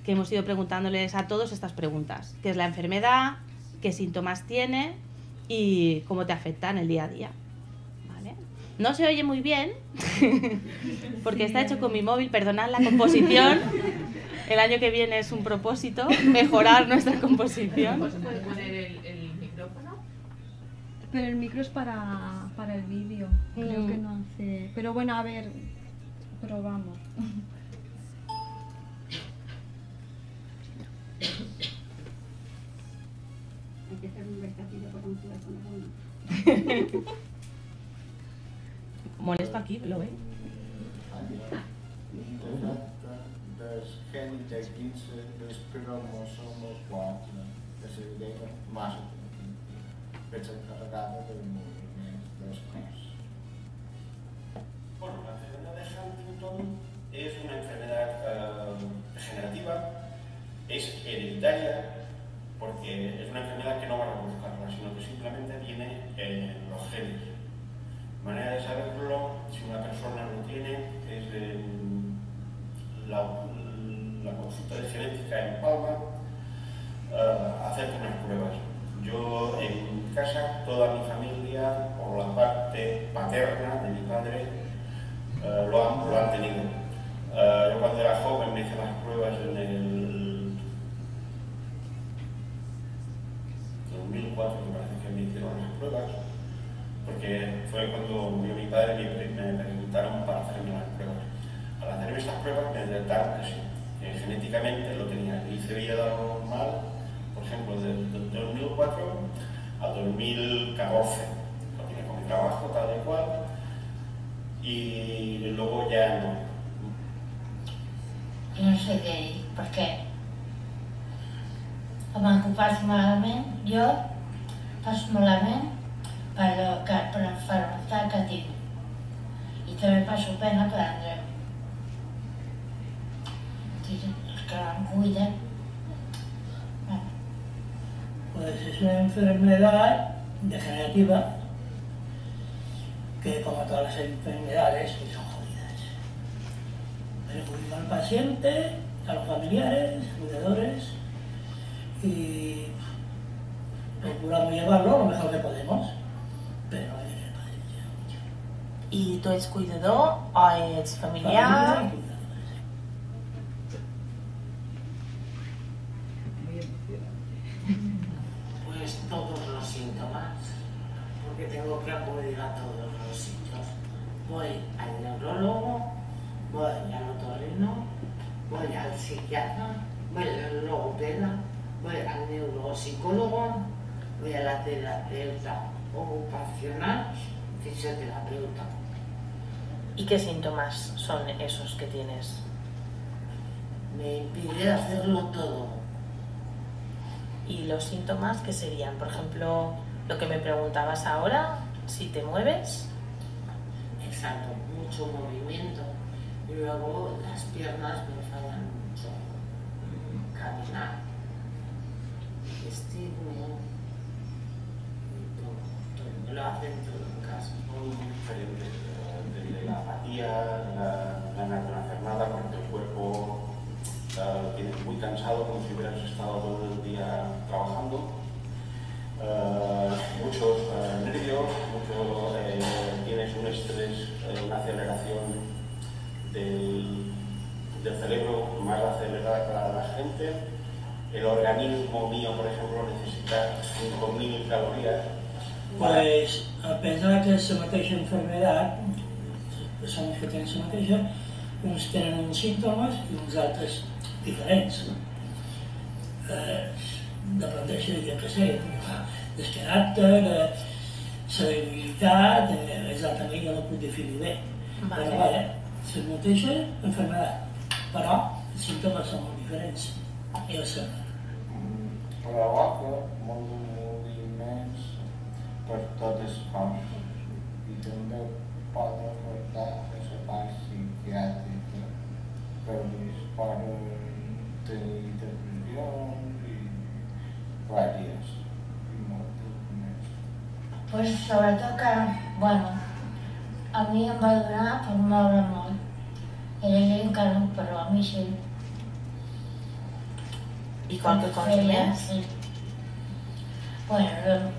que hemos ido preguntándoles a todos estas preguntas. ¿Qué es la enfermedad? ¿Qué síntomas tiene? Y cómo te afecta en el día a día. ¿Vale? No se oye muy bien, porque está hecho con mi móvil, perdonad la composición. El año que viene es un propósito, mejorar nuestra composición. ¿Se puede poner el micrófono? Pero el micro es para el vídeo, creo que no hace... Pero bueno, a ver, probamos. Hay que hacer un vestacillo para un teléfono. Molesto aquí, lo ve. Das geniteidice dos cromosomos 4, essa ideia mais pensa carregada de dos cosas. Bueno, la enfermedad de Huntington es una enfermedad degenerativa, es hereditaria, porque es una enfermedad que no va a rebuscarla, sino que simplemente viene en los genes. Manera de saberlo, si una persona lo tiene, es la consulta de genética en Palma, hacerte unas pruebas. Yo en mi casa, toda mi familia, por la parte paterna de mi padre, lo han tenido. Yo cuando era joven me hice las pruebas en el 2004, me parece que me hicieron las pruebas, porque fue cuando murió mi padre y me preguntaron para hacerme las pruebas. Al hacerme estas pruebas me detectaron que sí, que genéticamente lo tenía. Y se veía dado mal, por ejemplo, del 2004 al 2014. Lo tenía con mi trabajo, tal y cual, y luego ya no. Jo no sé què dir, perquè em van ocupar-se malament, jo passo malament per l'enfermedad que tinc. I també passo pena per Andreu. Els que em cuiden. Pues es una enfermedad degenerativa que, como todas las enfermedades, son jodidas. Perjudica al paciente, a los familiares, cuidadores, y procuramos llevarlo lo mejor que podemos, pero hay que tener paciencia mucho. ¿Y tú eres cuidador o eres familiar? Pues todos los síntomas, porque tengo que acudir a todos los sitios. Voy al neurólogo, voy al otorrino, voy al psiquiatra, voy al logopeda, voy al neuropsicólogo, voy a la terapeuta ocupacional, fisioterapeuta. ¿Y qué síntomas son esos que tienes? Me impide hacerlo todo. ¿Y los síntomas qué serían? Por ejemplo, lo que me preguntabas ahora, si te mueves. Exacto, mucho movimiento. Y luego las piernas me fallan mucho. Caminar, vestirme, y todo. Me lo hacen todo en casa. Son diferentes, desde la apatía, la ganas de no hacer nada, porque el cuerpo lo tienes muy cansado, como si hubieras estado todo el día trabajando. Muchos nervios, tienes un estrés, una aceleración del cerebro más acelerada que la gente. El organismo mío, por ejemplo, necesita 5.000 calorías. Pues, a pesar que es la mateixa enfermedad, persones que tenen la mateixa, uns tenen uns símptomes i uns altres diferents. Dependeix, jo què sé, del caràcter, la debilitat, exactament jo no puc definir bé. Però vaja, és la mateixa enfermedad, però els símptomes són molt diferents. I ho sé. Provoca molts moviments per tot el cos i també pot afectar la part psiquiàtrica, per tenir depressions i vàries i moltes més. Pues sobretot que, bueno, a mi em va donar per moure molt. I a ell encara no, però a mi sí. ¿Y con qué consumías? Sí. Bueno,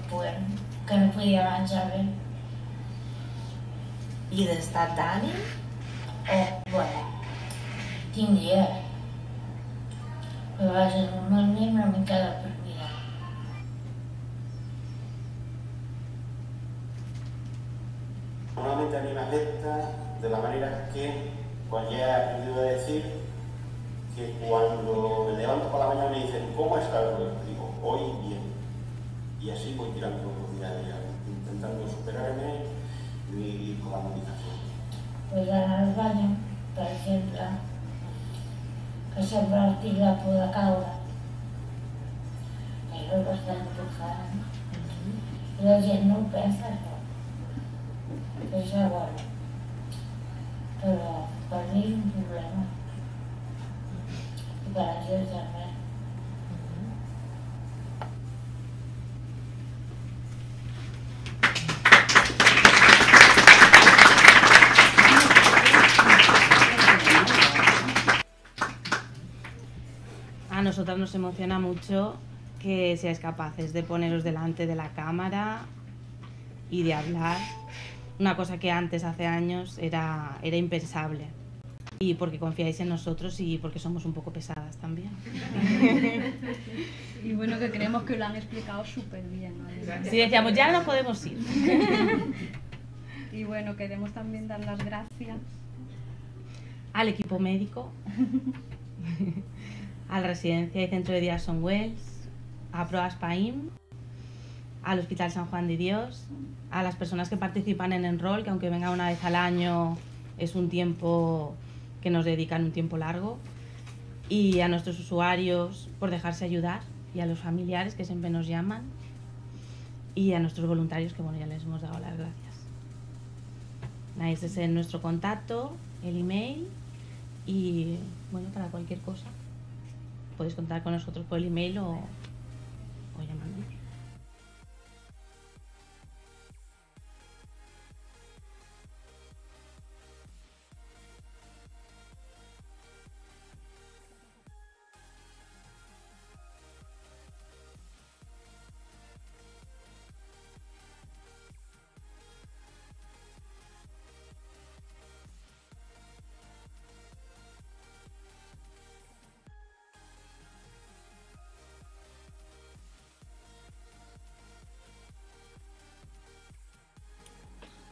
pues que no podía manjar bé. I d'estat d'ànim? Bueno, tinc dies. Però a vegades normalment una mica deprimida. Normalmente a mí me afecta de la manera que, pues ya he aprendido a decir, que cuando me levanto por la mañana me dicen ¿cómo estás? Digo, hoy bien. Y así voy tirando los días a día, intentando superarme y con la medicación. Pues anar al bany, per exemple, que sempre estic a por de caure. Això és bastant tocant. I la gent no ho pensa, això. Que és bueno. Però per mi és un problema. I per la gent també. A nosotras nos emociona mucho que seáis capaces de poneros delante de la cámara y de hablar. Una cosa que antes, hace años, era impensable. Y porque confiáis en nosotros y porque somos un poco pesadas también. Y bueno, que creemos que lo han explicado súper bien. Sí, decíamos, ya no podemos ir. Y bueno, queremos también dar las gracias al equipo médico, a la residencia y centro de día Son Wells, a Proas Paim, al Hospital San Juan de Dios, a las personas que participan en Enroll, que aunque venga una vez al año es un tiempo que nos dedican un tiempo largo, y a nuestros usuarios por dejarse ayudar, y a los familiares que siempre nos llaman, y a nuestros voluntarios que bueno, ya les hemos dado las gracias. Ese es nuestro contacto, el email, y bueno, para cualquier cosa podéis contar con nosotros por el email o llamándonos.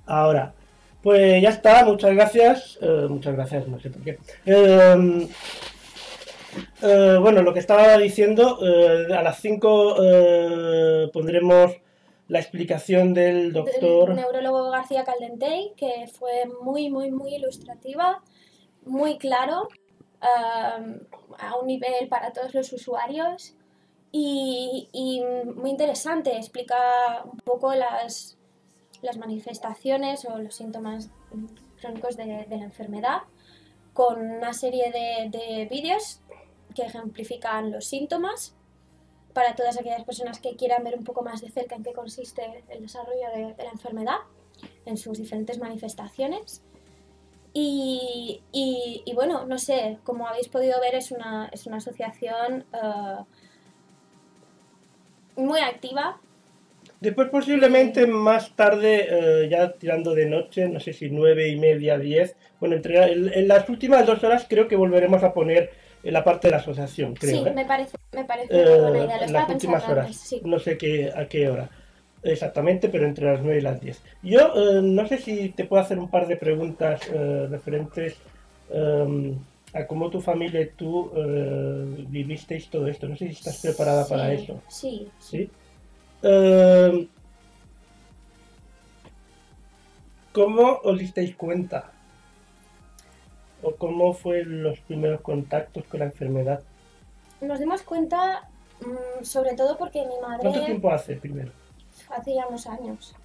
Ahora, pues ya está, muchas gracias, no sé por qué. Bueno, lo que estaba diciendo, a las 5 pondremos la explicación del doctor... Del neurólogo García Caldentey, que fue muy ilustrativa, muy claro, a un nivel para todos los usuarios y muy interesante. Explica un poco las manifestaciones o los síntomas crónicos de la enfermedad con una serie de vídeos que ejemplifican los síntomas para todas aquellas personas que quieran ver un poco más de cerca en qué consiste el desarrollo de la enfermedad en sus diferentes manifestaciones. Y bueno, no sé, como habéis podido ver es una asociación muy activa. Después posiblemente más tarde, ya tirando de noche, no sé si 9:30, 10, bueno, en las últimas 2 horas creo que volveremos a poner la parte de la asociación, creo. Sí, me parece una buena idea. En las últimas horas, antes, sí. No sé a qué hora exactamente, pero entre las 9 y las 10. Yo no sé si te puedo hacer un par de preguntas referentes a cómo tu familia y tú vivisteis todo esto. No sé si estás preparada para eso. Sí. ¿Sí? ¿Cómo os disteis cuenta? ¿O cómo fueron los primeros contactos con la enfermedad? Nos dimos cuenta sobre todo porque mi madre... ¿Cuánto tiempo hace primero? Hace ya unos años.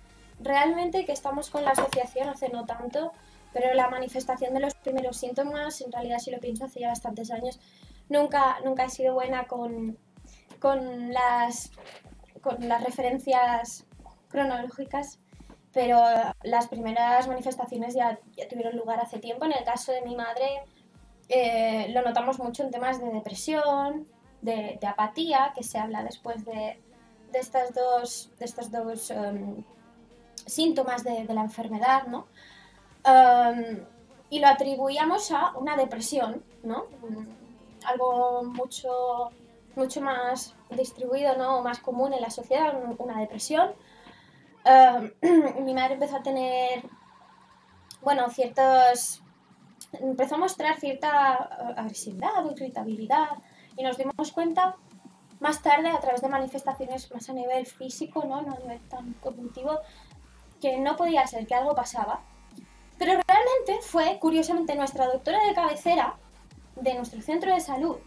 Realmente que estamos con la asociación hace no tanto, pero la manifestación de los primeros síntomas, en realidad si lo pienso hace ya bastantes años, nunca he sido buena con las referencias cronológicas, pero las primeras manifestaciones ya tuvieron lugar hace tiempo. En el caso de mi madre lo notamos mucho en temas de depresión, de apatía, que se habla después de estos dos síntomas de la enfermedad, ¿no? Y lo atribuíamos a una depresión, ¿no? Algo mucho más distribuido, ¿no? Más común en la sociedad, una depresión. Mi madre empezó a tener, bueno, empezó a mostrar cierta agresividad o irritabilidad, y nos dimos cuenta más tarde, a través de manifestaciones más a nivel físico, no a nivel tan cognitivo, que no podía ser, que algo pasaba. Pero realmente fue, curiosamente, nuestra doctora de cabecera de nuestro centro de salud,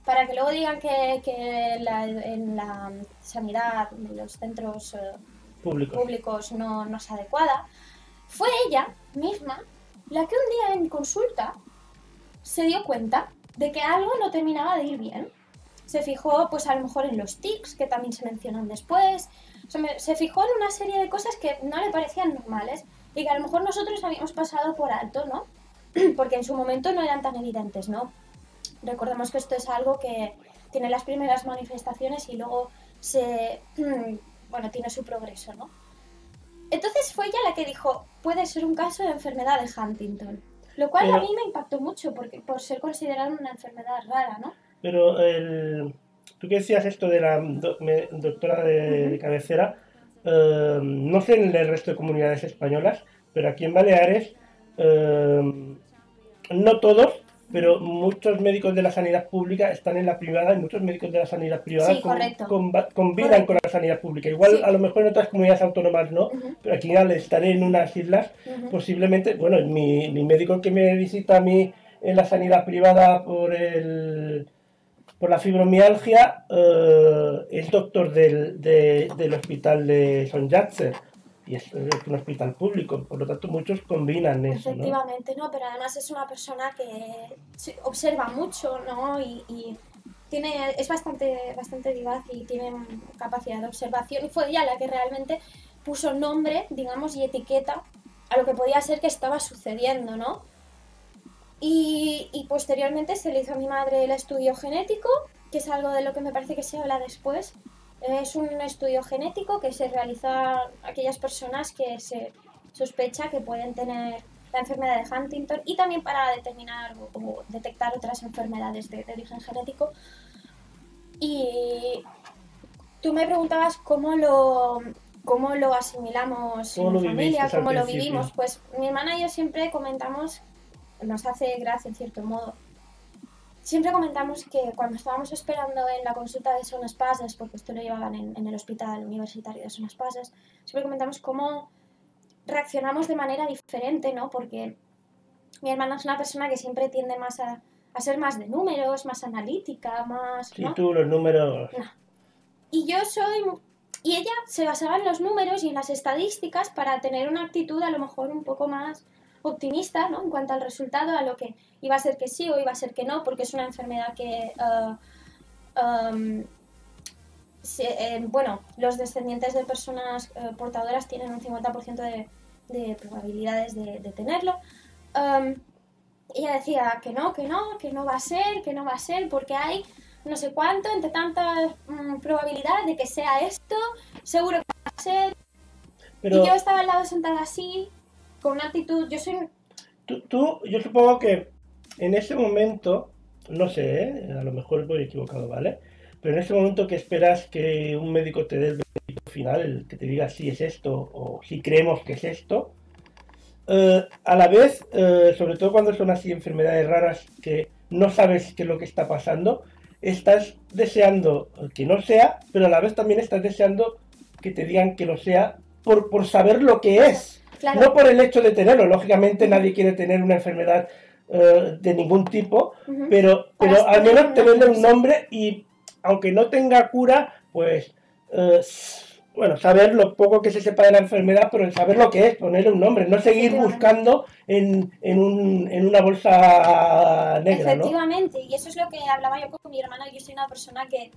para que luego digan que en la sanidad de los centros públicos no es adecuada, fue ella misma la que un día en consulta se dio cuenta de que algo no terminaba de ir bien. Se fijó, pues a lo mejor en los tics, que también se mencionan después, se fijó en una serie de cosas que no le parecían normales y que a lo mejor nosotros habíamos pasado por alto, ¿no? Porque en su momento no eran tan evidentes, ¿no? Recordemos que esto es algo que tiene las primeras manifestaciones y luego tiene su progreso, ¿no? Entonces fue ella la que dijo, puede ser un caso de enfermedad de Huntington, lo cual a mí me impactó mucho por ser considerada una enfermedad rara, ¿no? Pero tú que decías esto de la doctora de cabecera, no sé en el resto de comunidades españolas, pero aquí en Baleares, no todos, pero muchos médicos de la sanidad pública están en la privada y muchos médicos de la sanidad privada combinan con la sanidad pública. Igual a lo mejor en otras comunidades autónomas no, pero aquí al estar en unas islas, posiblemente, bueno, mi médico que me visita a mí en la sanidad privada por la fibromialgia es doctor del hospital de Son Llàtzer. Y es un hospital público, por lo tanto muchos combinan eso, ¿no? Efectivamente, ¿no? Pero además es una persona que observa mucho, ¿no? Y es bastante vivaz y tiene capacidad de observación. Y fue ella la que realmente puso nombre, digamos, y etiqueta a lo que podía ser que estaba sucediendo, ¿no? Y posteriormente se le hizo a mi madre el estudio genético, que es algo de lo que me parece que se habla después. Es un estudio genético que se realiza a aquellas personas que se sospecha que pueden tener la enfermedad de Huntington, y también para determinar o detectar otras enfermedades de origen genético. Y tú me preguntabas cómo lo asimilamos en mi familia, cómo lo vivimos. Pues mi hermana y yo siempre comentamos, nos hace gracia en cierto modo, siempre comentamos que cuando estábamos esperando en la consulta de Son Espases, porque esto lo llevaban en el hospital universitario de Son Espases, siempre comentamos cómo reaccionamos de manera diferente, ¿no? Porque mi hermana es una persona que siempre tiende más a ser más de números, más analítica, más... Sí, ¿no? tú los números... No. Y ella se basaba en los números y en las estadísticas para tener una actitud a lo mejor un poco más optimista, ¿no? En cuanto al resultado, a lo que iba a ser que sí o iba a ser que no, porque es una enfermedad que los descendientes de personas portadoras tienen un 50% de probabilidades de tenerlo. Ella decía que no va a ser, porque hay no sé cuánto, entre tantas probabilidades de que sea esto, seguro que va a ser. Pero... Y yo estaba al lado sentada así, con una actitud, yo supongo que en ese momento, no sé, a lo mejor voy equivocado, ¿vale? Pero en ese momento que esperas que un médico te dé el veredicto final, el que te diga si es esto o si creemos que es esto, a la vez, sobre todo cuando son así enfermedades raras que no sabes qué es lo que está pasando, estás deseando que no sea, pero a la vez también estás deseando que te digan que lo sea por saber lo que es. Claro. No por el hecho de tenerlo, lógicamente nadie quiere tener una enfermedad de ningún tipo, pero al menos tenerle un nombre y aunque no tenga cura, pues saber lo poco que se sepa de la enfermedad, pero el saber lo que es, ponerle un nombre, no seguir buscando en una bolsa negra, efectivamente, ¿no? Y eso es lo que hablaba yo con mi hermana. Yo soy una persona que...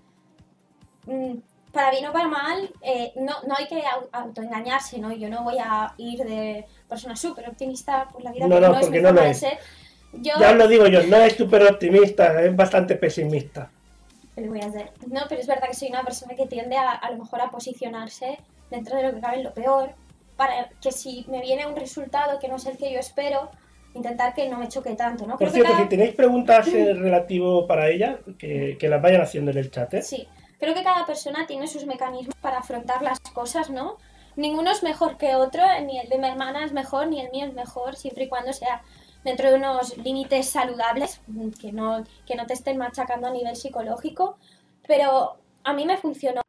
para bien o para mal, no hay que autoengañarse, ¿no? Yo no voy a ir de persona súper optimista por la vida, porque no es mi forma de ser. Ya os lo digo yo, no es súper optimista, es bastante pesimista. ¿Qué le voy a hacer? No, pero es verdad que soy una persona que tiende a lo mejor a posicionarse dentro de lo que cabe en lo peor, para que si me viene un resultado que no es el que yo espero, intentar que no me choque tanto, ¿no? Por cierto, si tenéis preguntas relativo para ella, que las vayan haciendo en el chat, ¿eh? Sí, creo que cada persona tiene sus mecanismos para afrontar las cosas, ¿no? Ninguno es mejor que otro, ni el de mi hermana es mejor, ni el mío es mejor, siempre y cuando sea dentro de unos límites saludables, que no te estén machacando a nivel psicológico, pero a mí me funcionó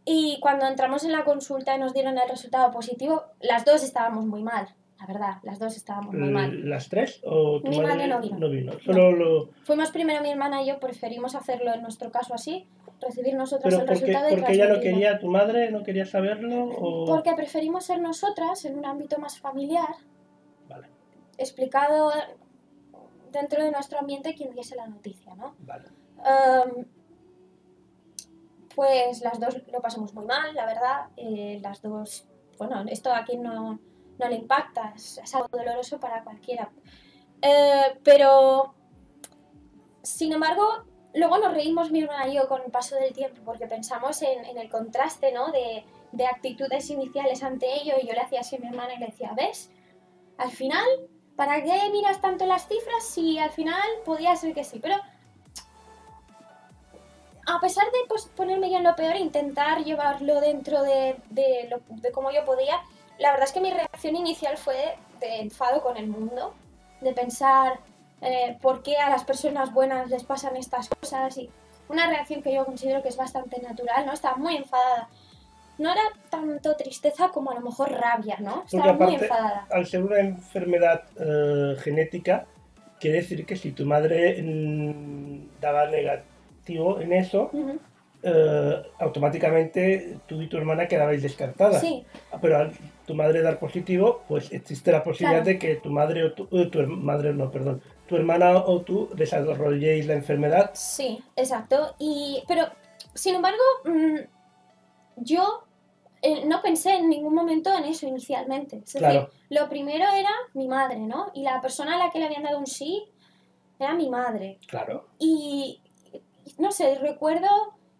y cuando entramos en la consulta y nos dieron el resultado positivo, las dos estábamos muy mal, la verdad, las dos estábamos muy mal. ¿Las tres? ¿O tu Mi madre no no vino. Solo No. lo... Fuimos primero mi hermana y yo, preferimos hacerlo en nuestro caso así, recibir nosotras ¿Pero el por qué, resultado y porque ella no transmitirlo. quería, tu madre no quería saberlo? O... Porque preferimos ser nosotras en un ámbito más familiar, Vale, explicado dentro de nuestro ambiente quien diese la noticia, ¿no? vale. Pues las dos lo pasamos muy mal, la verdad. Las dos, bueno, esto a quien no le impacta, es algo doloroso para cualquiera. Pero, sin embargo, luego nos reímos mi hermana y yo con el paso del tiempo porque pensamos en el contraste, ¿no? de actitudes iniciales ante ello, y yo le hacía así a mi hermana y le decía, ¿ves? Al final, ¿para qué miras tanto las cifras si al final podía ser que sí? Pero a pesar de ponerme yo en lo peor e intentar llevarlo dentro de cómo yo podía, la verdad es que mi reacción inicial fue de enfado con el mundo, de pensar por qué a las personas buenas les pasan estas cosas, y una reacción que yo considero que es bastante natural, ¿no? Estaba muy enfadada. No era tanto tristeza como a lo mejor rabia, ¿no? Estaba Porque muy aparte, enfadada. al ser una enfermedad genética, quiere decir que si tu madre daba negativo en eso, Ujú. automáticamente tú y tu hermana quedabais descartadas. Sí. Pero al tu madre dar positivo, pues existe la posibilidad Claro. de que tu madre o tu hermana o tú desarrolléis la enfermedad. Sí, exacto. Pero, sin embargo, yo no pensé en ningún momento en eso inicialmente. Es Claro. decir, lo primero era mi madre, ¿no? Y la persona a la que le habían dado un sí era mi madre. Claro. Y, no sé, recuerdo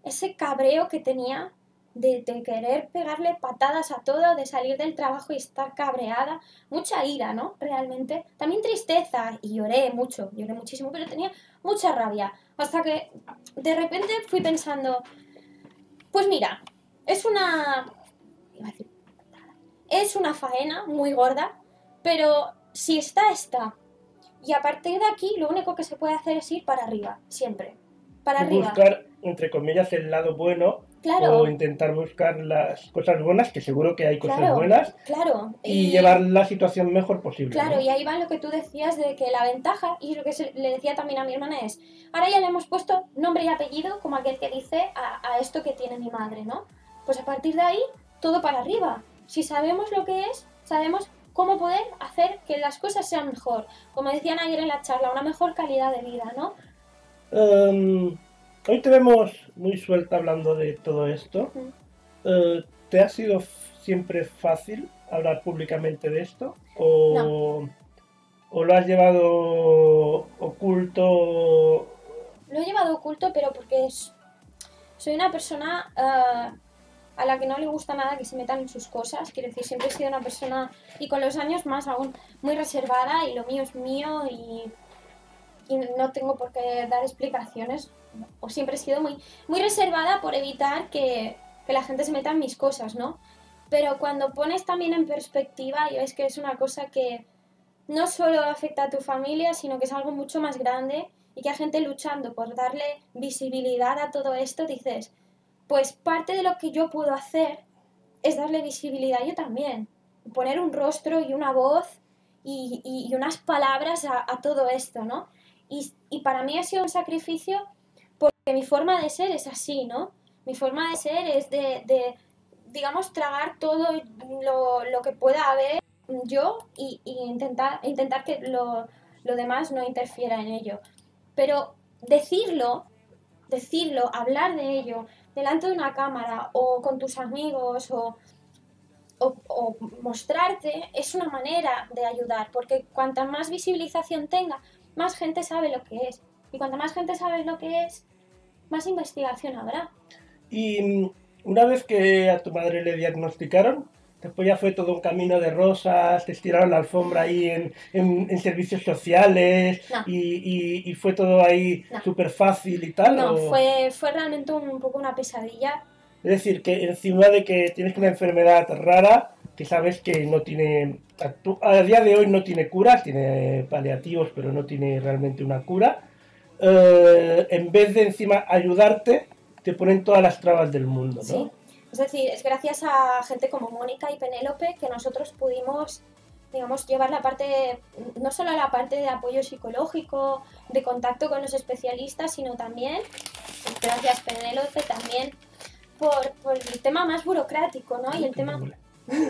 ese cabreo que tenía de querer pegarle patadas a todo, de salir del trabajo y estar cabreada. Mucha ira, ¿no? Realmente. También tristeza, y lloré muchísimo, pero tenía mucha rabia. Hasta que de repente fui pensando, pues mira, es una faena muy gorda, pero si está. Y a partir de aquí lo único que se puede hacer es ir para arriba, siempre. Para arriba. Buscar, entre comillas, el lado bueno. Claro. O intentar buscar las cosas buenas, que seguro que hay cosas Claro, buenas. claro. Y llevar la situación mejor posible. Claro, ¿no? y ahí va lo que tú decías de que la ventaja, y lo que le decía también a mi hermana es, ahora ya le hemos puesto nombre y apellido, como aquel que dice, a esto que tiene mi madre, ¿no? Pues a partir de ahí, todo para arriba. Si sabemos lo que es, sabemos cómo poder hacer que las cosas sean mejor. Como decían ayer en la charla, una mejor calidad de vida, ¿no? Hoy te vemos muy suelta hablando de todo esto. ¿Te ha sido siempre fácil hablar públicamente de esto? No. ¿O lo has llevado oculto? Lo he llevado oculto, pero porque soy una persona a la que no le gusta nada que se metan en sus cosas. Quiero decir, siempre he sido una persona, y con los años más aún, muy reservada, y lo mío es mío, y no tengo por qué dar explicaciones. O siempre he sido muy, muy reservada por evitar que la gente se meta en mis cosas, ¿no? Pero cuando pones también en perspectiva y ves que es una cosa que no solo afecta a tu familia, sino que es algo mucho más grande, y que hay gente luchando por darle visibilidad a todo esto, dices, pues parte de lo que yo puedo hacer es darle visibilidad yo también. Poner un rostro y una voz y unas palabras a todo esto, ¿no? Y para mí ha sido un sacrificio porque mi forma de ser es así, ¿no? Mi forma de ser es de digamos, tragar todo lo que pueda haber yo y intentar que lo demás no interfiera en ello. Pero decirlo, hablar de ello delante de una cámara o con tus amigos o mostrarte es una manera de ayudar, porque cuanta más visibilización tenga, más gente sabe lo que es. Y cuanta más gente sabe lo que es, más investigación habrá. Y una vez que a tu madre le diagnosticaron, después ya fue todo un camino de rosas, te estiraron la alfombra ahí en servicios sociales No. y fue todo ahí No. súper fácil y tal. No, ¿o? fue realmente un poco una pesadilla. Es decir, que encima de que tienes una enfermedad rara, que sabes que no tiene, a día de hoy no tiene cura, tiene paliativos, pero no tiene realmente una cura, en vez de encima ayudarte, te ponen todas las trabas del mundo, ¿no? Sí. Es decir, es gracias a gente como Mónica y Penélope que nosotros pudimos, digamos, llevar la parte, no solo la parte de apoyo psicológico, de contacto con los especialistas, sino también, gracias Penélope, también por el tema más burocrático, ¿no? Y el tema,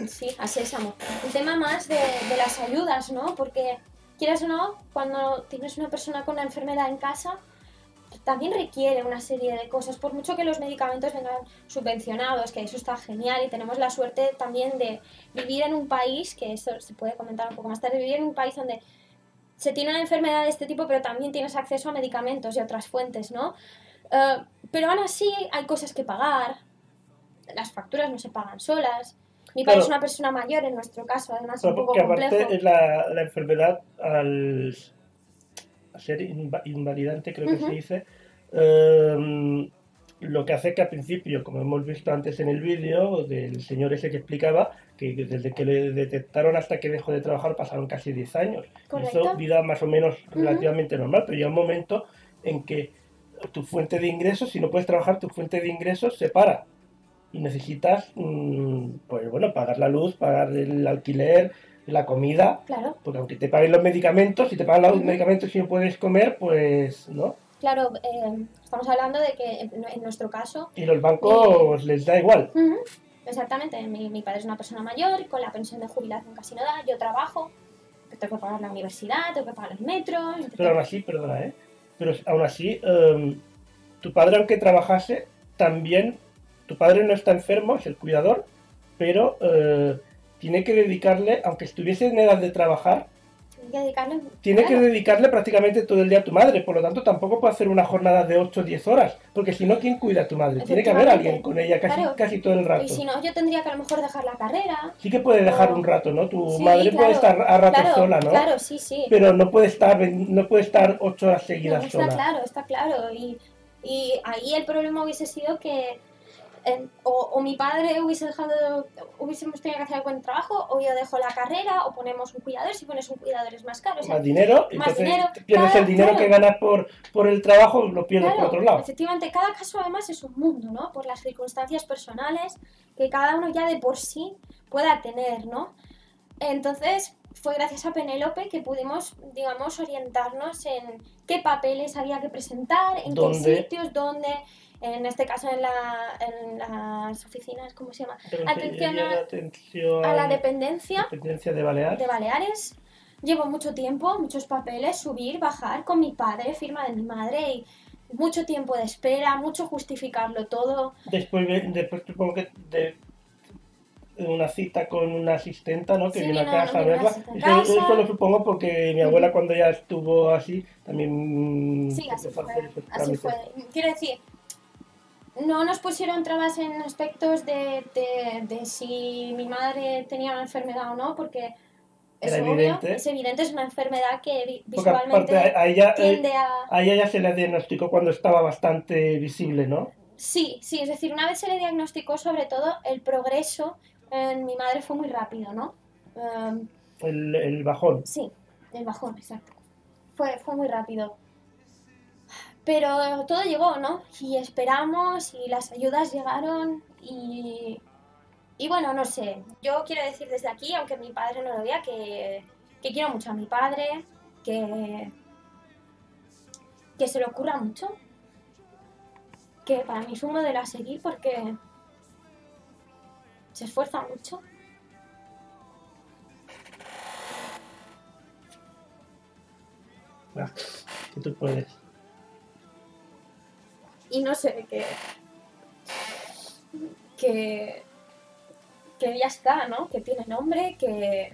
sí, a sésamo, el tema más de las ayudas, ¿no? Porque, quieras o no, cuando tienes una persona con una enfermedad en casa, también requiere una serie de cosas, por mucho que los medicamentos vengan subvencionados, que eso está genial y tenemos la suerte también de vivir en un país, que eso se puede comentar un poco más tarde, vivir en un país donde se tiene una enfermedad de este tipo, pero también tienes acceso a medicamentos y otras fuentes, ¿no? Pero aún así hay cosas que pagar, las facturas no se pagan solas. Mi padre es una persona mayor en nuestro caso, además es un poco complejo. Aparte la enfermedad al ser invalidante, creo que se dice, lo que hace que al principio, como hemos visto antes en el vídeo del señor ese que explicaba, que desde que le detectaron hasta que dejó de trabajar pasaron casi 10 años. Correcto. Hizo vida más o menos relativamente normal, pero llega un momento en que tu fuente de ingresos, si no puedes trabajar, tu fuente de ingresos se para. Y necesitas, pues bueno, pagar la luz, pagar el alquiler, la comida. Claro. Porque aunque te paguen los medicamentos, si te pagan los medicamentos y no puedes comer, pues no. Claro, estamos hablando de que en nuestro caso... Y los bancos les da igual. Exactamente, mi padre es una persona mayor, con la pensión de jubilación casi no da, yo trabajo, tengo que pagar la universidad, tengo que pagar el metro... Pero aún así, perdona, pero aún así, tu padre aunque trabajase, también, tu padre no está enfermo, es el cuidador, pero tiene que dedicarle, aunque estuviese en edad de trabajar, tiene que dedicarle prácticamente todo el día a tu madre, por lo tanto tampoco puede hacer una jornada de 8 o 10 horas, porque si no, ¿quién cuida a tu madre? Tiene que haber alguien con ella casi todo el rato. Y si no, yo tendría que a lo mejor dejar la carrera. Sí que puede dejar un rato, ¿no? Tu madre puede estar a ratos sola, ¿no? Claro, sí. Pero no puede estar 8 horas seguidas sola. Está claro. Y ahí el problema hubiese sido que o mi padre hubiésemos tenido que hacer algún trabajo, o yo dejo la carrera, o ponemos un cuidador. Si pones un cuidador es más caro. Más dinero, entonces pierdes el dinero que ganas por el trabajo, lo pierdes por otro lado. Efectivamente, cada caso además es un mundo, ¿no? Por las circunstancias personales que cada uno ya de por sí pueda tener, ¿no? Entonces, fue gracias a Penélope que pudimos, digamos, orientarnos en qué papeles había que presentar, en qué sitios, dónde... En este caso en las oficinas, ¿cómo se llama? Atención a la dependencia de Baleares. Llevo mucho tiempo, muchos papeles, subir, bajar con mi padre, firma de mi madre y mucho tiempo de espera, mucho justificarlo todo. Después supongo que de una cita con una asistenta, ¿no? Que viene a casa a verla. Eso lo supongo porque mi abuela cuando ya estuvo así también... Sí, así fue. Quiero decir... No nos pusieron trabas en aspectos de si mi madre tenía una enfermedad o no, porque es obvio, es evidente, es una enfermedad que visualmente tiende a... A ella ya se le diagnosticó cuando estaba bastante visible, ¿no? Sí, es decir, una vez se le diagnosticó, sobre todo, el progreso en mi madre fue muy rápido, ¿no? El bajón. Sí, el bajón, exacto. Fue muy rápido. Pero todo llegó, ¿no? Y esperamos y las ayudas llegaron y bueno, no sé. Yo quiero decir desde aquí, aunque mi padre no lo vea, que quiero mucho a mi padre, que se le ocurra mucho, que para mí es un modelo a seguir porque se esfuerza mucho. Que tú puedes. Y no sé, que ya está, ¿no? Que tiene nombre, que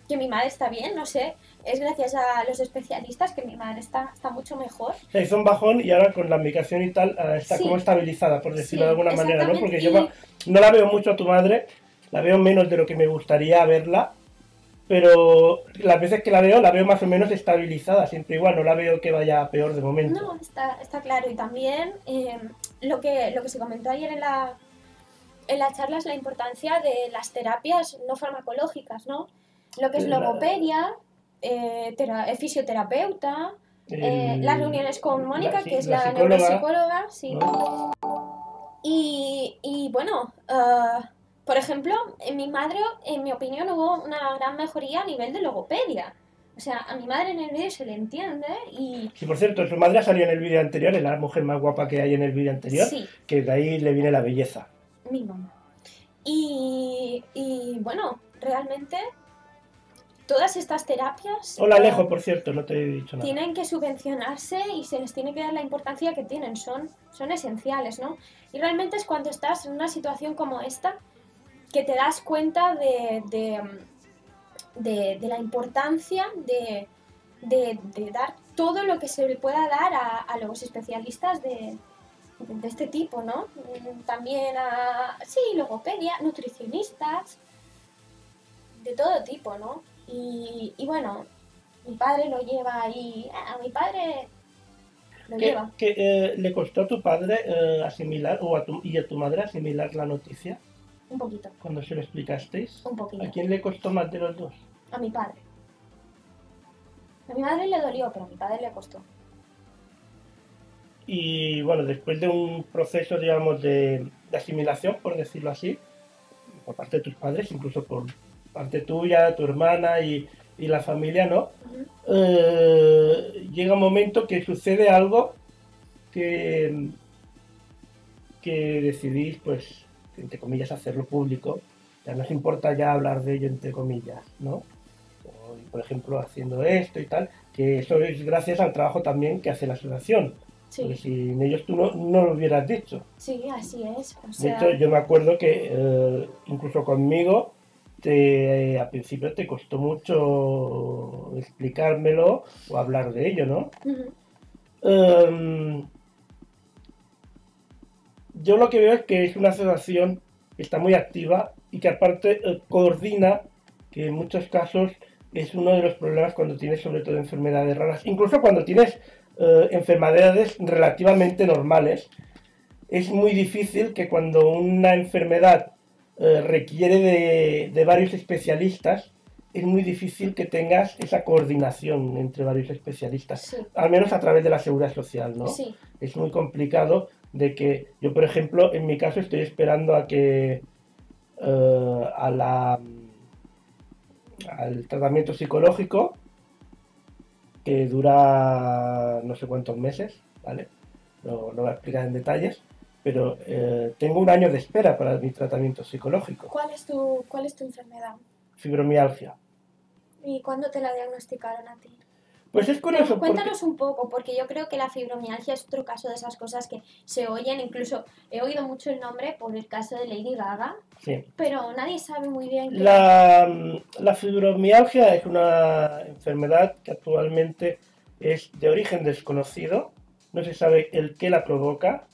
que mi madre está bien, no sé, es gracias a los especialistas que mi madre está mucho mejor. O sea, hizo un bajón y ahora con la medicación y tal está Sí. como estabilizada, por decirlo Sí, de alguna manera, ¿no? exactamente, Porque y- yo no la veo mucho a tu madre, la veo menos de lo que me gustaría verla, pero las veces que la veo más o menos estabilizada, siempre igual, no la veo que vaya peor de momento. No, está claro. Y también lo que se comentó ayer en la charla es la importancia de las terapias no farmacológicas, ¿no? Lo que es logopedia, fisioterapeuta, las reuniones con Mónica, que es la neuropsicóloga, sí. ¿no? Y bueno, por ejemplo, en mi madre, en mi opinión, hubo una gran mejoría a nivel de logopedia. O sea, a mi madre en el vídeo se le entiende y... Sí, por cierto, su madre salió en el vídeo anterior, es la mujer más guapa que hay en el vídeo anterior, Sí. que de ahí le viene la belleza. Mi mamá. Y bueno, realmente todas estas terapias Hola Alejo, por cierto, no te he dicho nada. tienen que subvencionarse y se les tiene que dar la importancia que tienen, son esenciales, ¿no? Y realmente es cuando estás en una situación como esta que te das cuenta de la importancia de dar todo lo que se le pueda dar a los especialistas de este tipo, ¿no? También sí, logopedia, nutricionistas, de todo tipo, ¿no? Y bueno, mi padre lo lleva ahí, a mi padre lo lleva. ¿Qué le costó a tu padre asimilar, y a tu madre asimilar la noticia Un poquito, cuando se lo explicasteis? un poquito. ¿A quién le costó más de los dos? A mi padre. A mi madre le dolió, pero a mi padre le costó. Y bueno, después de un proceso, digamos, de asimilación, por decirlo así, por parte de tus padres, incluso por parte tuya, tu hermana y la familia, ¿no? Llega un momento que sucede algo que decidís, pues, entre comillas, hacerlo público. Ya no os importa ya hablar de ello, entre comillas, ¿no? Por ejemplo, haciendo esto y tal, que eso es gracias al trabajo también que hace la asociación. Sí. Porque sin ellos tú no lo hubieras dicho. Sí, así es. O De sea, hecho, yo me acuerdo que incluso conmigo, al principio te costó mucho explicármelo o hablar de ello, ¿no? Yo lo que veo es que es una asociación que está muy activa y que aparte coordina, que en muchos casos es uno de los problemas cuando tienes sobre todo enfermedades raras, incluso cuando tienes enfermedades relativamente normales. Es muy difícil que cuando una enfermedad requiere de varios especialistas, es muy difícil que tengas esa coordinación entre varios especialistas, sí. al menos a través de la seguridad social, ¿no? Sí. Es muy complicado de que yo, por ejemplo, en mi caso estoy esperando a que al tratamiento psicológico, que dura no sé cuántos meses, ¿vale? No voy a explicar en detalles, pero tengo un año de espera para mi tratamiento psicológico. ¿Cuál es tu enfermedad? Fibromialgia. ¿Y cuándo te la diagnosticaron a ti? Pues es curioso Cuéntanos un poco, porque yo creo que la fibromialgia es otro caso de esas cosas que se oyen, incluso he oído mucho el nombre por el caso de Lady Gaga, sí. Pero nadie sabe muy bien qué La fibromialgia es una enfermedad que actualmente es de origen desconocido, no se sabe el qué la provoca,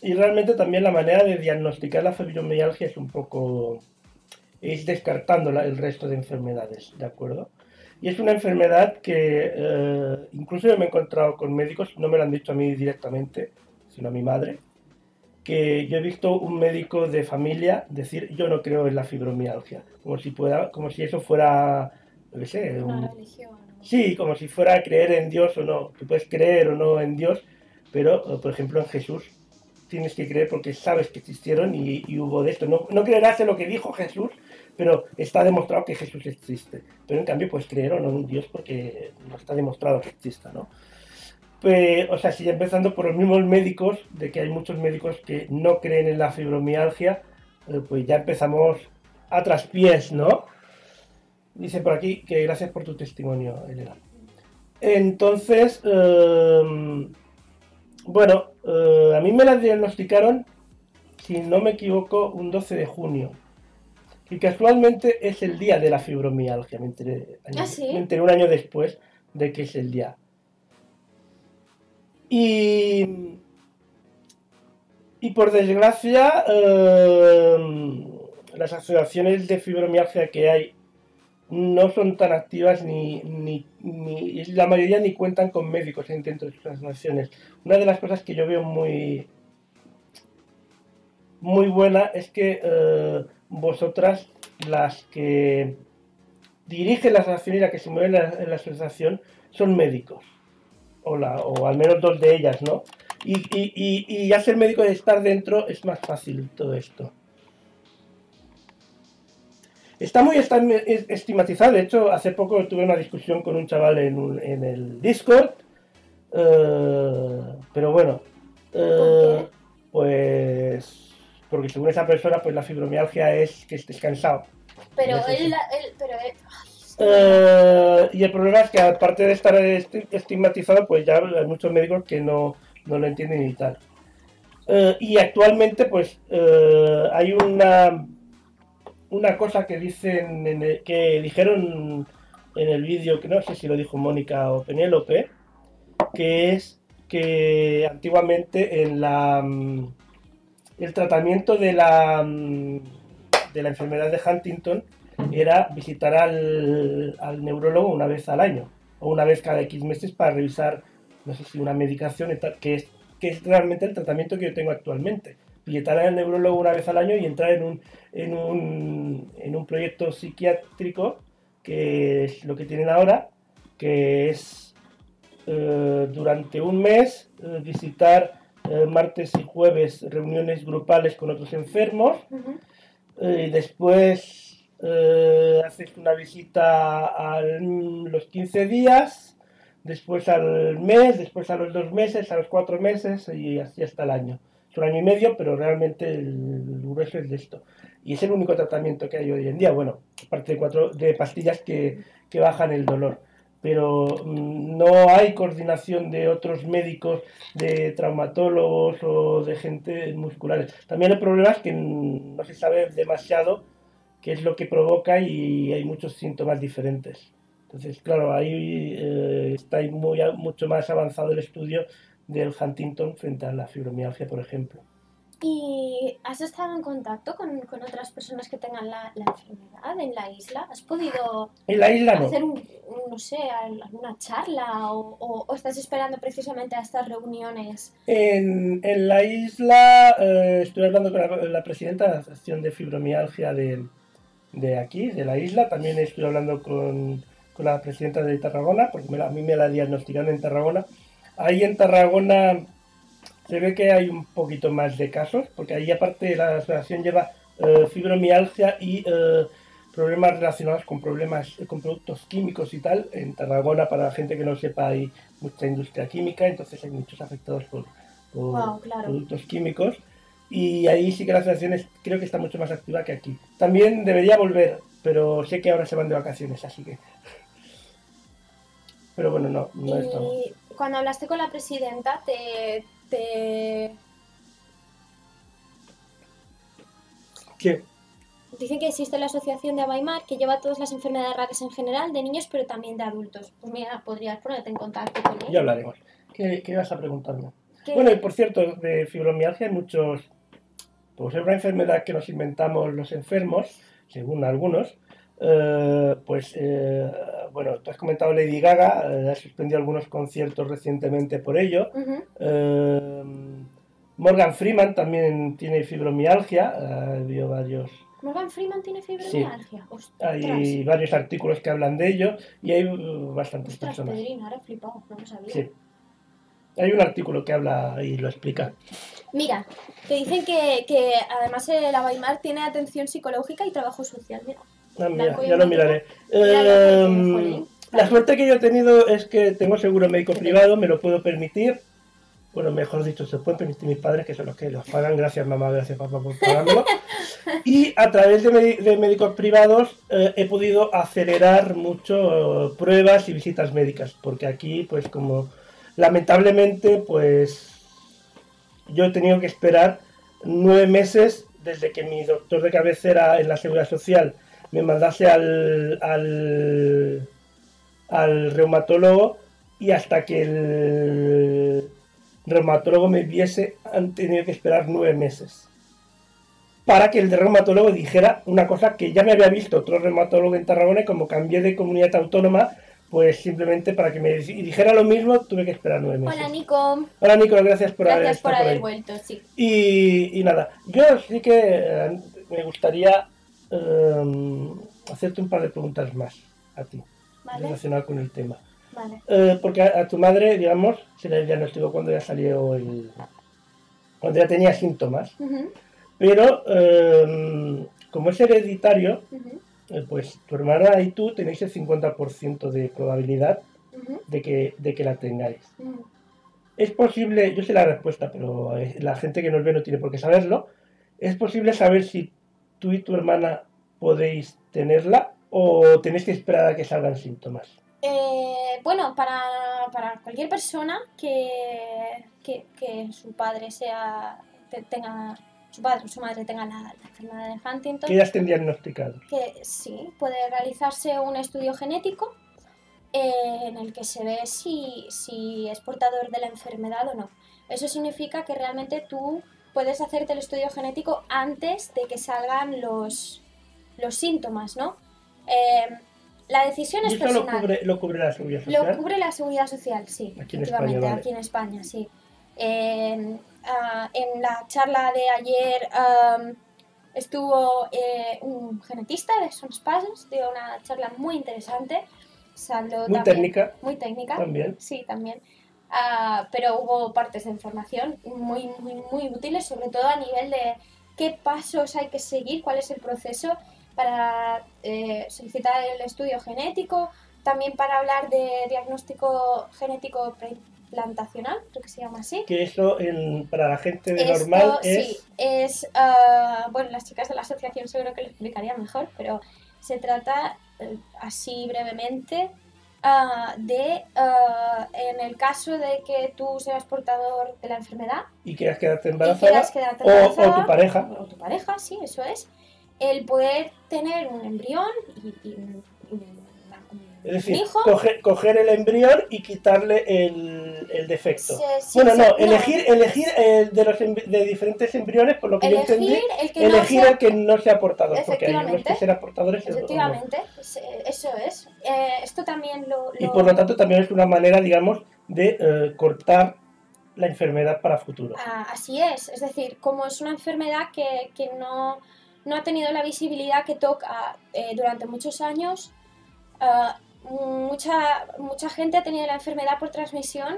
y realmente también la manera de diagnosticar la fibromialgia es un poco... es descartando el resto de enfermedades, ¿de acuerdo? Y es una enfermedad que incluso yo me he encontrado con médicos, no me lo han dicho a mí directamente, sino a mi madre, que yo he visto un médico de familia decir yo no creo en la fibromialgia, como si eso fuera, no sé, una religión. Sí, como si fuera creer en Dios o no. Tú puedes creer o no en Dios, pero por ejemplo en Jesús tienes que creer porque sabes que existieron y hubo de esto. No creerás en lo que dijo Jesús, pero está demostrado que Jesús existe. Pero en cambio puedes creer o no en Dios porque no está demostrado que exista, ¿no? Pues, o sea, sigue empezando por los mismos médicos, de que hay muchos médicos que no creen en la fibromialgia, pues ya empezamos a traspiés, ¿no? Dice por aquí que gracias por tu testimonio, Elena. Entonces, bueno, a mí me la diagnosticaron, si no me equivoco, un 12 de junio. Y casualmente es el día de la fibromialgia. Me enteré, ¿Ah, sí? me enteré un año después de que es el día. Y por desgracia, las asociaciones de fibromialgia que hay no son tan activas ni la mayoría ni cuentan con médicos dentro de sus asociaciones. Una de las cosas que yo veo muy buena es que vosotras, las que dirigen la asociación y las que se mueven en la asociación, son médicos. O al menos 2 de ellas, ¿no? Y ya ser médico y estar dentro es más fácil todo esto. Está muy estigmatizado. De hecho, hace poco tuve una discusión con un chaval en el Discord. Pero bueno. ¿Por qué? Pues porque según esa persona, pues la fibromialgia es que estés cansado. Pero No sé si- él, ay, es que- Y el problema es que aparte de estar estigmatizado, pues ya hay muchos médicos que no lo entienden y tal. Y actualmente, pues hay una cosa que dicen que dijeron en el vídeo, que no sé si lo dijo Mónica o Penélope, que es que antiguamente el tratamiento de la enfermedad de Huntington era visitar al neurólogo una vez al año o una vez cada X meses para revisar, no sé si una medicación, que es realmente el tratamiento que yo tengo actualmente. Visitar al neurólogo una vez al año y entrar en un proyecto psiquiátrico, que es lo que tienen ahora, que es durante un mes visitar martes y jueves reuniones grupales con otros enfermos. Ujú. Y después haces una visita a los 15 días, después al mes, después a los 2 meses, a los 4 meses y así hasta el año. Es un año y medio, pero realmente el grueso es de esto. Y es el único tratamiento que hay hoy en día. Bueno, aparte de pastillas que bajan el dolor. Pero no hay coordinación de otros médicos, de traumatólogos o de gente musculares. También el problema es que no se sabe demasiado qué es lo que provoca y hay muchos síntomas diferentes. Entonces, claro, ahí está mucho más avanzado el estudio del Huntington frente a la fibromialgia, por ejemplo. ¿Y has estado en contacto con otras personas que tengan la enfermedad en la isla? ¿Has podido En la isla no. hacer no sé, alguna charla o estás esperando precisamente a estas reuniones? En la isla estoy hablando con la presidenta de la Asociación de Fibromialgia de aquí, de la isla. También estoy hablando con la presidenta de Tarragona, porque a mí me la diagnosticaron en Tarragona. Ahí en Tarragona se ve que hay un poquito más de casos, porque ahí aparte la asociación lleva fibromialgia y problemas relacionados con productos químicos y tal. En Tarragona, para la gente que no sepa, hay mucha industria química, entonces hay muchos afectados por Wow, claro. productos químicos. Y ahí sí que la asociación creo que está mucho más activa que aquí. También debería volver, pero sé que ahora se van de vacaciones, así que... Pero bueno, no estamos. Y cuando hablaste con la presidenta, te ¿Qué? dicen que existe la asociación de Abaimar que lleva todas las enfermedades raras en general, de niños, pero también de adultos. Pues mira, podrías ponerte en contacto con él. Ya hablaremos. ¿Qué ibas a preguntarme? ¿Qué? Bueno, y por cierto, de fibromialgia hay muchos... Pues es una enfermedad que nos inventamos los enfermos, según algunos. Bueno, tú has comentado Lady Gaga, ha suspendido algunos conciertos recientemente por ello. Ujú. Morgan Freeman también tiene fibromialgia, ha habido varios... Morgan Freeman tiene fibromialgia. Hay varios artículos que hablan de ello y hay bastantes Ostras, personas. Pedrín, ahora he flipado, no lo sabía. Sí. Hay un artículo que habla y lo explica. Mira, te dicen que además el Abaimar tiene atención psicológica y trabajo social. Mira, Ah, mira, Blanco y ya lo negro. miraré. Míralo, jolín. La suerte que yo he tenido es que tengo seguro médico privado, me lo puedo permitir. Bueno, mejor dicho, se pueden permitir mis padres, que son los que los pagan. Gracias, mamá, gracias, papá, por pagármelo. Y a través de médicos privados he podido acelerar mucho pruebas y visitas médicas, porque aquí, pues como lamentablemente, pues yo he tenido que esperar 9 meses desde que mi doctor de cabecera en la Seguridad Social me mandase al reumatólogo y hasta que el reumatólogo me viese han tenido que esperar 9 meses para que el reumatólogo dijera una cosa que ya me había visto otro reumatólogo en Tarragona y como cambié de comunidad autónoma, pues simplemente para que me dijera lo mismo tuve que esperar 9 meses. Hola, Nico. Hola, Nico, gracias por haber Gracias por estado haber ahí. vuelto, sí. Y nada, yo sí que me gustaría hacerte un par de preguntas más a ti, Vale. relacionadas con el tema. Vale. Porque a tu madre, digamos, se le diagnosticó cuando ya salió cuando ya tenía síntomas, Ujú, pero como es hereditario, ujú, pues tu hermana y tú tenéis el 50% de probabilidad ujú, de que la tengáis. ujú. Es posible, yo sé la respuesta, pero la gente que nos ve no tiene por qué saberlo. ¿Es posible saber si tú y tu hermana podéis tenerla o tenéis que esperar a que salgan síntomas? Bueno, para cualquier persona que su padre tenga, su padre o su madre tenga la enfermedad de Huntington, ¿Qué ya estén diagnosticados? que sí, puede realizarse un estudio genético en el que se ve si es portador de la enfermedad o no. Eso significa que realmente tú puedes hacerte el estudio genético antes de que salgan los síntomas, ¿no? La decisión ¿Y es eso personal. lo cubre la Seguridad Social? Lo cubre la Seguridad Social, sí, Aquí en efectivamente, España, vale. aquí en España, sí. En la charla de ayer estuvo un genetista de Son Espases, dio una charla muy interesante. Muy técnica. Muy técnica. También. Sí, también. Pero hubo partes de información muy, muy, muy útiles, sobre todo a nivel de qué pasos hay que seguir, cuál es el proceso para solicitar el estudio genético, también para hablar de diagnóstico genético preinplantacional, creo que se llama así. Que eso para la gente de Esto, normal sí, bueno, las chicas de la asociación seguro que lo explicarían mejor, pero se trata, así brevemente, en el caso de que tú seas portador de la enfermedad y quieras quedarte y embarazada, quieras quedarte embarazada, o tu pareja. o tu pareja, sí, eso es, el poder tener un embrión y un Es decir, hijo. coger el embrión y quitarle el defecto. Sí, Bueno, sí, no, no. elegir de diferentes embriones, por lo que yo entendí, Elegir el que no sea portador, porque hay unos Efectivamente. que serán portadores y otros no. Efectivamente, eso es. Esto también Y por lo tanto también es una manera, digamos, de cortar la enfermedad para futuro. Así es decir, como es una enfermedad que no ha tenido la visibilidad que toca durante muchos años, mucha gente ha tenido la enfermedad por transmisión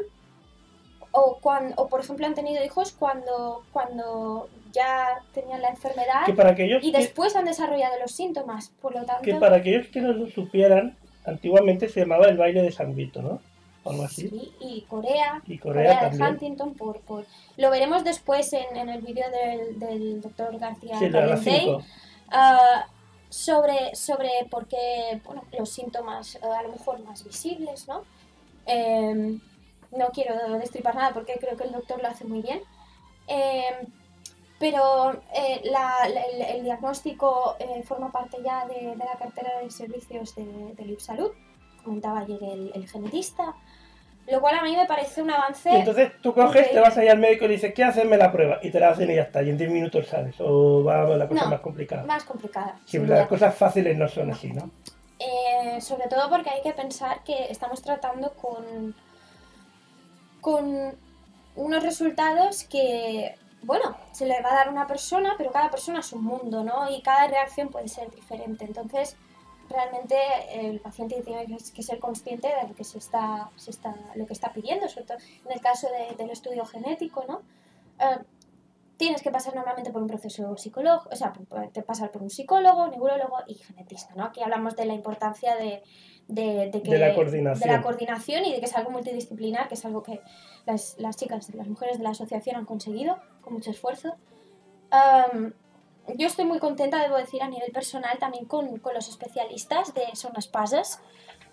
o por ejemplo han tenido hijos cuando ya tenían la enfermedad Que para aquellos y después han desarrollado los síntomas, por lo tanto... Que para aquellos que no lo supieran, antiguamente se llamaba el baile de San Vito, ¿no? O algo así. Sí, y Corea Corea de Huntington, lo veremos después en el vídeo del doctor García Sí, de las 5. sobre por qué, bueno, los síntomas a lo mejor más visibles, ¿no? No quiero destripar nada porque creo que el doctor lo hace muy bien. Pero el diagnóstico forma parte ya de la cartera de servicios del IPSalud, comentaba ayer el genetista, lo cual a mí me parece un avance. Y entonces tú coges, increíble. te vas allá al médico y le dices, ¿qué hacerme la prueba? Y te la hacen y ya está, y en 10 minutos sabes. O va la cosa No, más complicada. Más complicada. Sí, sin las duda. cosas fáciles no son así, ¿no? Sobre todo porque hay que pensar que estamos tratando con unos resultados que, bueno, se le va a dar a una persona, pero cada persona es un mundo, ¿no? Y cada reacción puede ser diferente. Entonces, realmente el paciente tiene que ser consciente de lo que lo que está pidiendo, sobre todo en el caso del estudio genético, ¿no? Tienes que pasar normalmente por un proceso psicológico, o sea, pasar por un psicólogo, neurólogo y genetista, ¿no? Aquí hablamos de la importancia de la coordinación y de que es algo multidisciplinar, que es algo que las chicas, las mujeres de la asociación han conseguido con mucho esfuerzo. Yo estoy muy contenta, debo decir, a nivel personal también con los especialistas de Son Espases,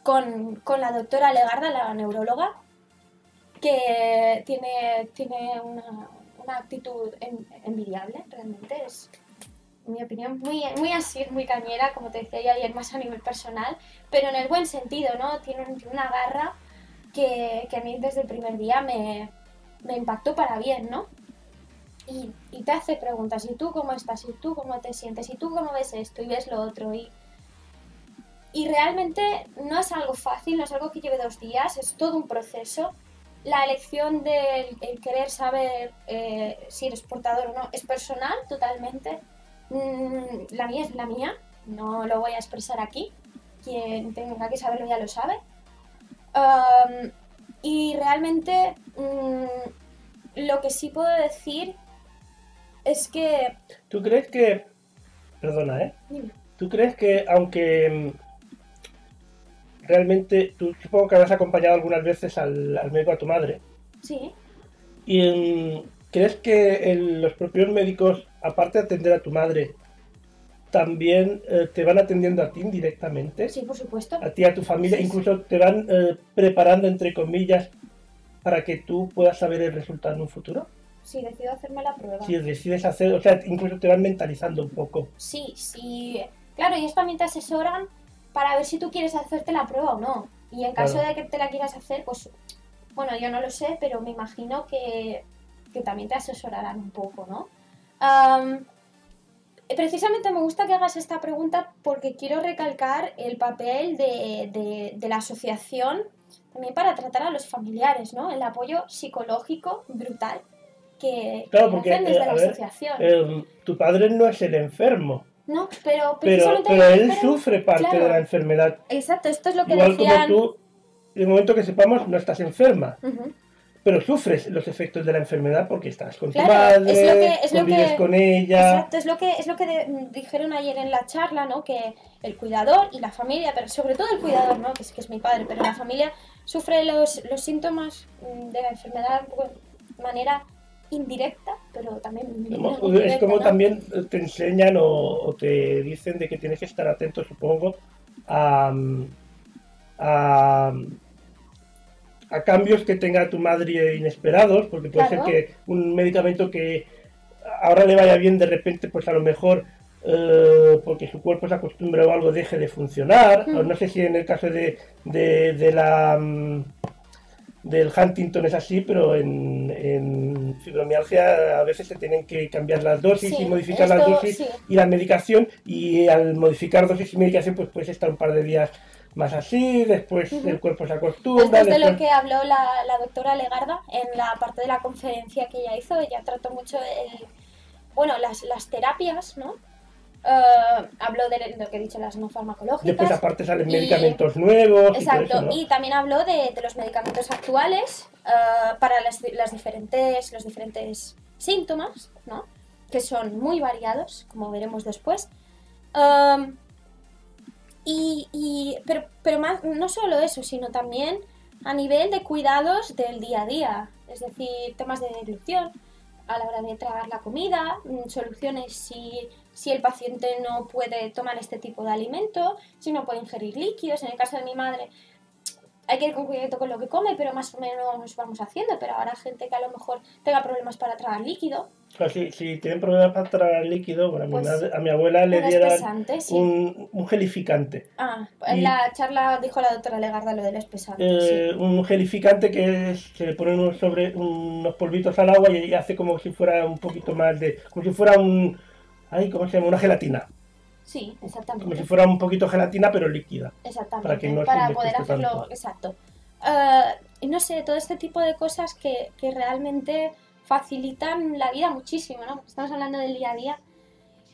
con la doctora Legarda, la neuróloga, que tiene una actitud envidiable, realmente. en mi opinión, muy así, muy cañera, como te decía yo ayer, más a nivel personal, pero en el buen sentido, ¿no? Tiene una garra que a mí desde el primer día me impactó para bien, ¿no? Y te hace preguntas, ¿y tú cómo estás? ¿Y tú cómo te sientes? ¿Y tú cómo ves esto? Y ves lo otro. Y realmente no es algo fácil, no es algo que lleve 2 días, es todo un proceso. La elección del el querer saber si eres portador o no es personal totalmente. La mía es la mía, no lo voy a expresar aquí. Quien tenga que saberlo ya lo sabe. Y realmente lo que sí puedo decir es que... ¿Tú crees que... Perdona, ¿eh? Dime. ¿Tú crees que aunque realmente... Tú supongo que habrás acompañado algunas veces al médico a tu madre? Sí. ¿Y crees que los propios médicos, aparte de atender a tu madre, también te van atendiendo a ti indirectamente? Sí, por supuesto. A ti, a tu familia, Sí, incluso te van preparando, entre comillas, para que tú puedas saber el resultado en un futuro? Sí, decido hacerme la prueba. Si decides hacer, o sea, incluso te van mentalizando un poco. Sí, sí. Claro, ellos también te asesoran para ver si tú quieres hacerte la prueba o no. Y en caso Claro. de que te la quieras hacer, pues, bueno, yo no lo sé, pero me imagino que también te asesorarán un poco, ¿no? Precisamente me gusta que hagas esta pregunta porque quiero recalcar el papel de la asociación también para tratar a los familiares, ¿no? El apoyo psicológico brutal que Claro, porque, hacen desde la a ver, asociación. tu padre no es el enfermo, No, pero pero precisamente... él sufre parte claro. de la enfermedad. Exacto, esto es lo que Igual decían... como tú, en el momento que sepamos, no estás enferma, Ujú. pero sufres los efectos de la enfermedad porque estás con tu Claro, madre, es lo convives que... con ella. Exacto, es lo que dijeron ayer en la charla, ¿no? Que el cuidador y la familia, pero sobre todo el cuidador, ¿no? Que es mi padre, pero la familia sufre los síntomas de la enfermedad un poco de manera indirecta, pero también de manera muy Es directa, como ¿no? también te enseñan o te dicen de que tienes que estar atento, supongo, a, a, a cambios que tenga tu madre inesperados, porque puede Claro. ser que un medicamento que ahora le vaya bien de repente, pues a lo mejor porque su cuerpo se acostumbra o algo deje de funcionar, o no sé si en el caso de la del Huntington es así, pero en fibromialgia a veces se tienen que cambiar las dosis Sí, y modificar las esto dosis sí. y la medicación, y al modificar dosis y medicación pues puedes estar un par de días más así, después el cuerpo se acostumbra. Esto es de lo después- que habló la doctora Legarda en la parte de la conferencia que ella hizo. Ella trató mucho las terapias, ¿no? Habló de lo que he dicho, las no farmacológicas. Después aparte salen y- medicamentos nuevos y Exacto, todo eso, ¿no? y también habló de los medicamentos actuales para los diferentes síntomas, ¿no? Que son muy variados, como veremos después. Pero más, no solo eso, sino también a nivel de cuidados del día a día, es decir, temas de deglución a la hora de tragar la comida, soluciones si el paciente no puede tomar este tipo de alimento, si no puede ingerir líquidos. En el caso de mi madre hay que ir con cuidado con lo que come, pero más o menos vamos haciendo. Pero habrá gente que a lo mejor tenga problemas para tragar líquido. O sea, si tienen problemas para tragar líquido, bueno, Pues, a mi abuela le un dieron espesante, sí. un gelificante. En Y- la charla dijo la doctora Legarda lo del espesante, sí. Un gelificante se le pone unos polvitos al agua y hace como si fuera un poquito más como si fuera ¿cómo se llama? Una gelatina. Sí, Como exactamente. si fuera un poquito gelatina, pero líquida. Exactamente, para que no se para le poder cueste hacerlo, tanto. exacto. Y no sé, todo este tipo de cosas que realmente facilitan la vida muchísimo, ¿no? Estamos hablando del día a día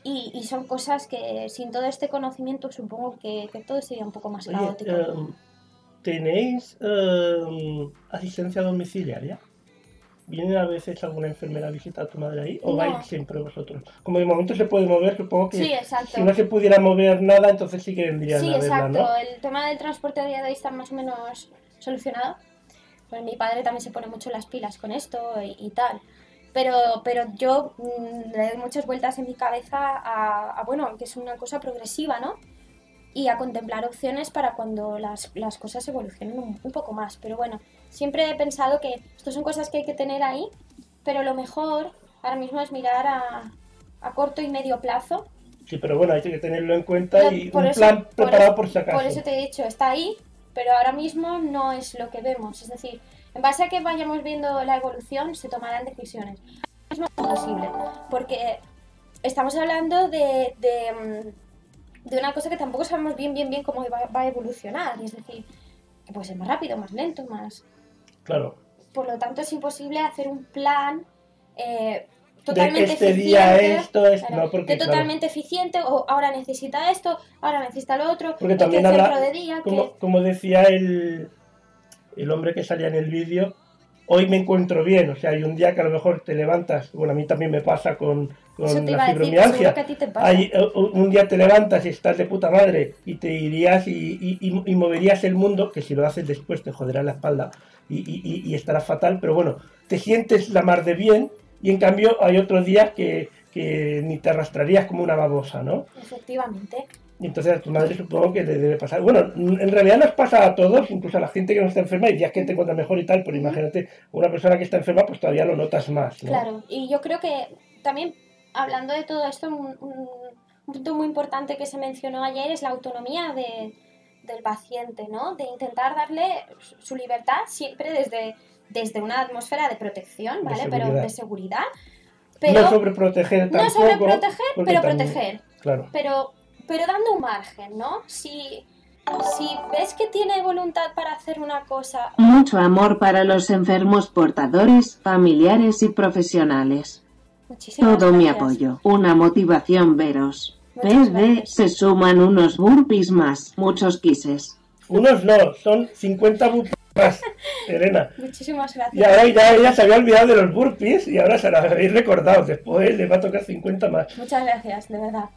y son cosas que sin todo este conocimiento supongo que todo sería un poco más Oye, caótico. ¿tenéis asistencia domiciliaria? ¿Viene a veces alguna enfermera a visitar a tu madre ahí? ¿O No. vais siempre vosotros? Como de momento se puede mover, supongo que Sí, exacto. si no se pudiera mover nada, entonces sí que vendrían Sí, a verla, exacto. ¿no? El tema del transporte a día de hoy está más o menos solucionado. Pues mi padre también se pone mucho las pilas con esto y tal. Pero yo le doy muchas vueltas en mi cabeza bueno, que es una cosa progresiva, ¿no? Y a contemplar opciones para cuando las cosas evolucionen un poco más. Pero bueno, siempre he pensado que esto son cosas que hay que tener ahí, pero lo mejor ahora mismo es mirar a corto y medio plazo Sí, pero bueno, hay que tenerlo en cuenta y Por un eso- plan por preparado eso- por si acaso. Por eso te he dicho, está ahí, pero ahora mismo no es lo que vemos. Es decir, en base a que vayamos viendo la evolución, se tomarán decisiones. Ahora mismo no es posible, porque estamos hablando de una cosa que tampoco sabemos bien cómo va a evolucionar. Es decir, que puede ser más rápido, más lento, más... Claro. Por lo tanto, es imposible hacer un plan De totalmente este eficiente. día esto es... Claro, No, porque que totalmente eficiente, o ahora necesita esto, ahora necesita lo otro, Porque hay también que habla, centro de día, como decía el hombre que salía en el vídeo, hoy me encuentro bien, o sea, hay un día que a lo mejor te levantas, bueno, a mí también me pasa con Eso te la iba a decir, seguro fibromialgia, que a ti te pasa. un día te levantas y estás de puta madre y te irías y moverías el mundo, que si lo haces después te joderá la espalda y estarás fatal, pero bueno, te sientes la mar de bien y en cambio hay otros días que ni te arrastrarías como una babosa, ¿no? Efectivamente. Y entonces a tu madre supongo que le debe pasar. Bueno, en realidad nos pasa a todos, incluso a la gente que no está enferma, y días que te encuentras mejor y tal, pero imagínate, una persona que está enferma, pues todavía lo notas más, ¿no? Claro, y yo creo que también, hablando de todo esto, un punto muy importante que se mencionó ayer es la autonomía del paciente, ¿no? De intentar darle su libertad siempre desde una atmósfera de protección, ¿vale? Pero de seguridad. Pero no sobreproteger tampoco. No sobreproteger, pero también, proteger. Claro. Pero dando un margen, ¿no? Si ves que tiene voluntad para hacer una cosa... Mucho amor para los enfermos portadores, familiares y profesionales. Muchísimas Todo mi gracias. apoyo. Una motivación veros. Muchas PD, gracias. se suman unos burpees más. Muchos quises. Unos no, son 50 burpees más, Elena. Muchísimas gracias. Y ahora ya ella se había olvidado de los burpees y ahora se la habéis recordado. Después le va a tocar 50 más. Muchas gracias, de verdad.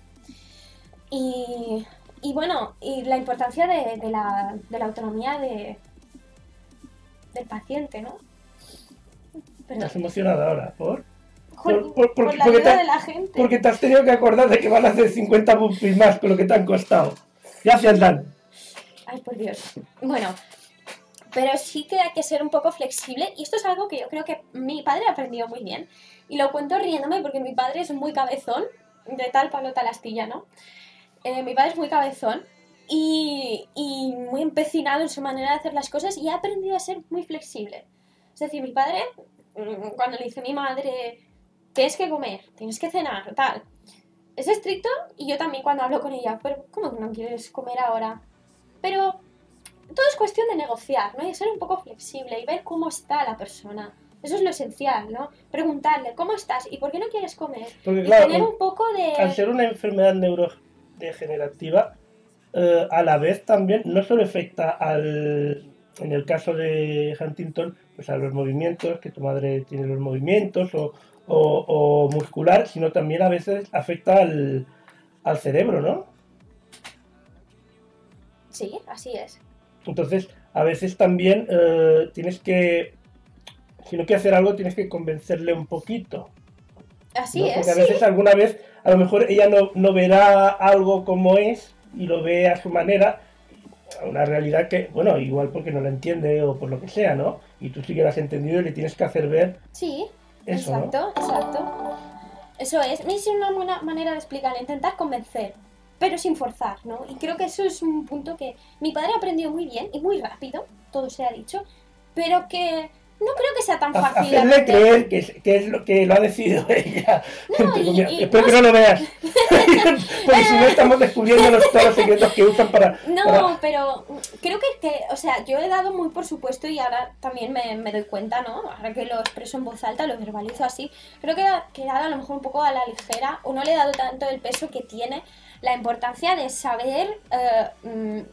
Y bueno, y la importancia de la autonomía del paciente, ¿no? Perdón. ¿Estás emocionada ahora? ¿Por? Por la ayuda de la gente. Porque te has tenido que acordar de que van a hacer 50 burpees más con lo que te han costado. Gracias, Dan. Ay, por Dios. Bueno, pero sí que hay que ser un poco flexible y esto es algo que yo creo que mi padre ha aprendido muy bien. Y lo cuento riéndome porque mi padre es muy cabezón, de tal palo tal astilla, ¿no? Mi padre es muy cabezón y muy empecinado en su manera de hacer las cosas y ha aprendido a ser muy flexible. Es decir, mi padre, cuando le dice a mi madre, tienes que comer, tienes que cenar, tal, es estricto y yo también cuando hablo con ella, pero ¿cómo que no quieres comer ahora? Pero todo es cuestión de negociar, ¿no? Y de ser un poco flexible y ver cómo está la persona. Eso es lo esencial, ¿no? Preguntarle, ¿cómo estás? ¿Y por qué no quieres comer? Porque, y claro, tener un poco de... Al ser una enfermedad neurodegenerativa, a la vez también no solo afecta en el caso de Huntington, pues a los movimientos, que tu madre tiene los movimientos, o muscular, sino también a veces afecta al cerebro, ¿no? Sí, así es. Entonces, a veces también tienes que, si no quieres hacer algo, tienes que convencerle un poquito. Así ¿no? es, Porque a veces, alguna vez, a lo mejor ella no verá algo como es y lo ve a su manera, una realidad que, bueno, igual porque no la entiende o por lo que sea, ¿no? Y tú sí que la has entendido y le tienes que hacer ver Sí, eso, exacto, exacto. Eso es. Es una buena manera de explicarle, intentar convencer, pero sin forzar, ¿no? Y creo que eso es un punto que mi padre aprendió muy bien y muy rápido, todo se ha dicho, pero que no creo que sea tan fácil. Hacerle creer que es lo que lo ha decidido ella. No, espero que no lo veas. Porque si no estamos descubriendo todos los secretos que usan para... No, pero creo que, o sea, yo he dado muy por supuesto y ahora también me doy cuenta, ¿no? Ahora que lo expreso en voz alta, lo verbalizo así, creo que he dado a lo mejor un poco a la ligera o no le he dado tanto el peso que tiene la importancia de saber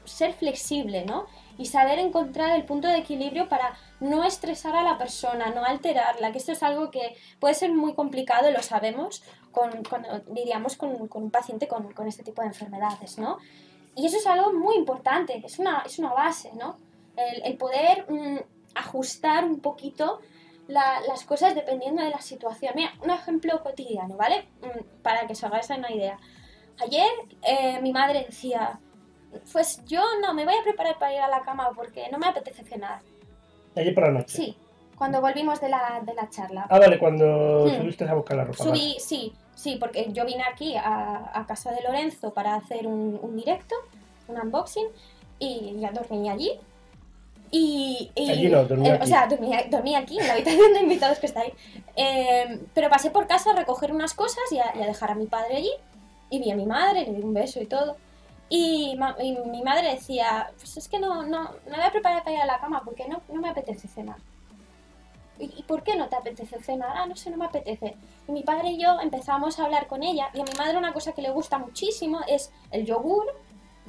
ser flexible, ¿no? Y saber encontrar el punto de equilibrio para no estresar a la persona, no alterarla, que esto es algo que puede ser muy complicado, lo sabemos, diríamos con un paciente con este tipo de enfermedades, ¿no? Y eso es algo muy importante, es una base, ¿no? El poder ajustar un poquito las cosas dependiendo de la situación. Mira, un ejemplo cotidiano, ¿vale? Para que os hagáis una idea. Ayer mi madre decía, pues yo no me voy a preparar para ir a la cama porque no me apetece cenar. Ayer por la noche. Sí, cuando volvimos de la charla. Ah, vale, cuando subiste a buscar la ropa. Subí, vale. sí, Sí, porque yo vine aquí a casa de Lorenzo para hacer un directo, un unboxing, y ya dormí allí. Allí no, dormí aquí. O sea, dormí aquí, en la habitación de invitados que está ahí. Pero pasé por casa a recoger unas cosas y a dejar a mi padre allí. Y vi a mi madre, le di un beso y todo. Y mi madre decía, pues es que no voy a preparar para ir a la cama porque no me apetece cenar. ¿Y por qué no te apetece cenar? Ah, no sé, no me apetece. Y mi padre y yo empezamos a hablar con ella. Y a mi madre una cosa que le gusta muchísimo es el yogur.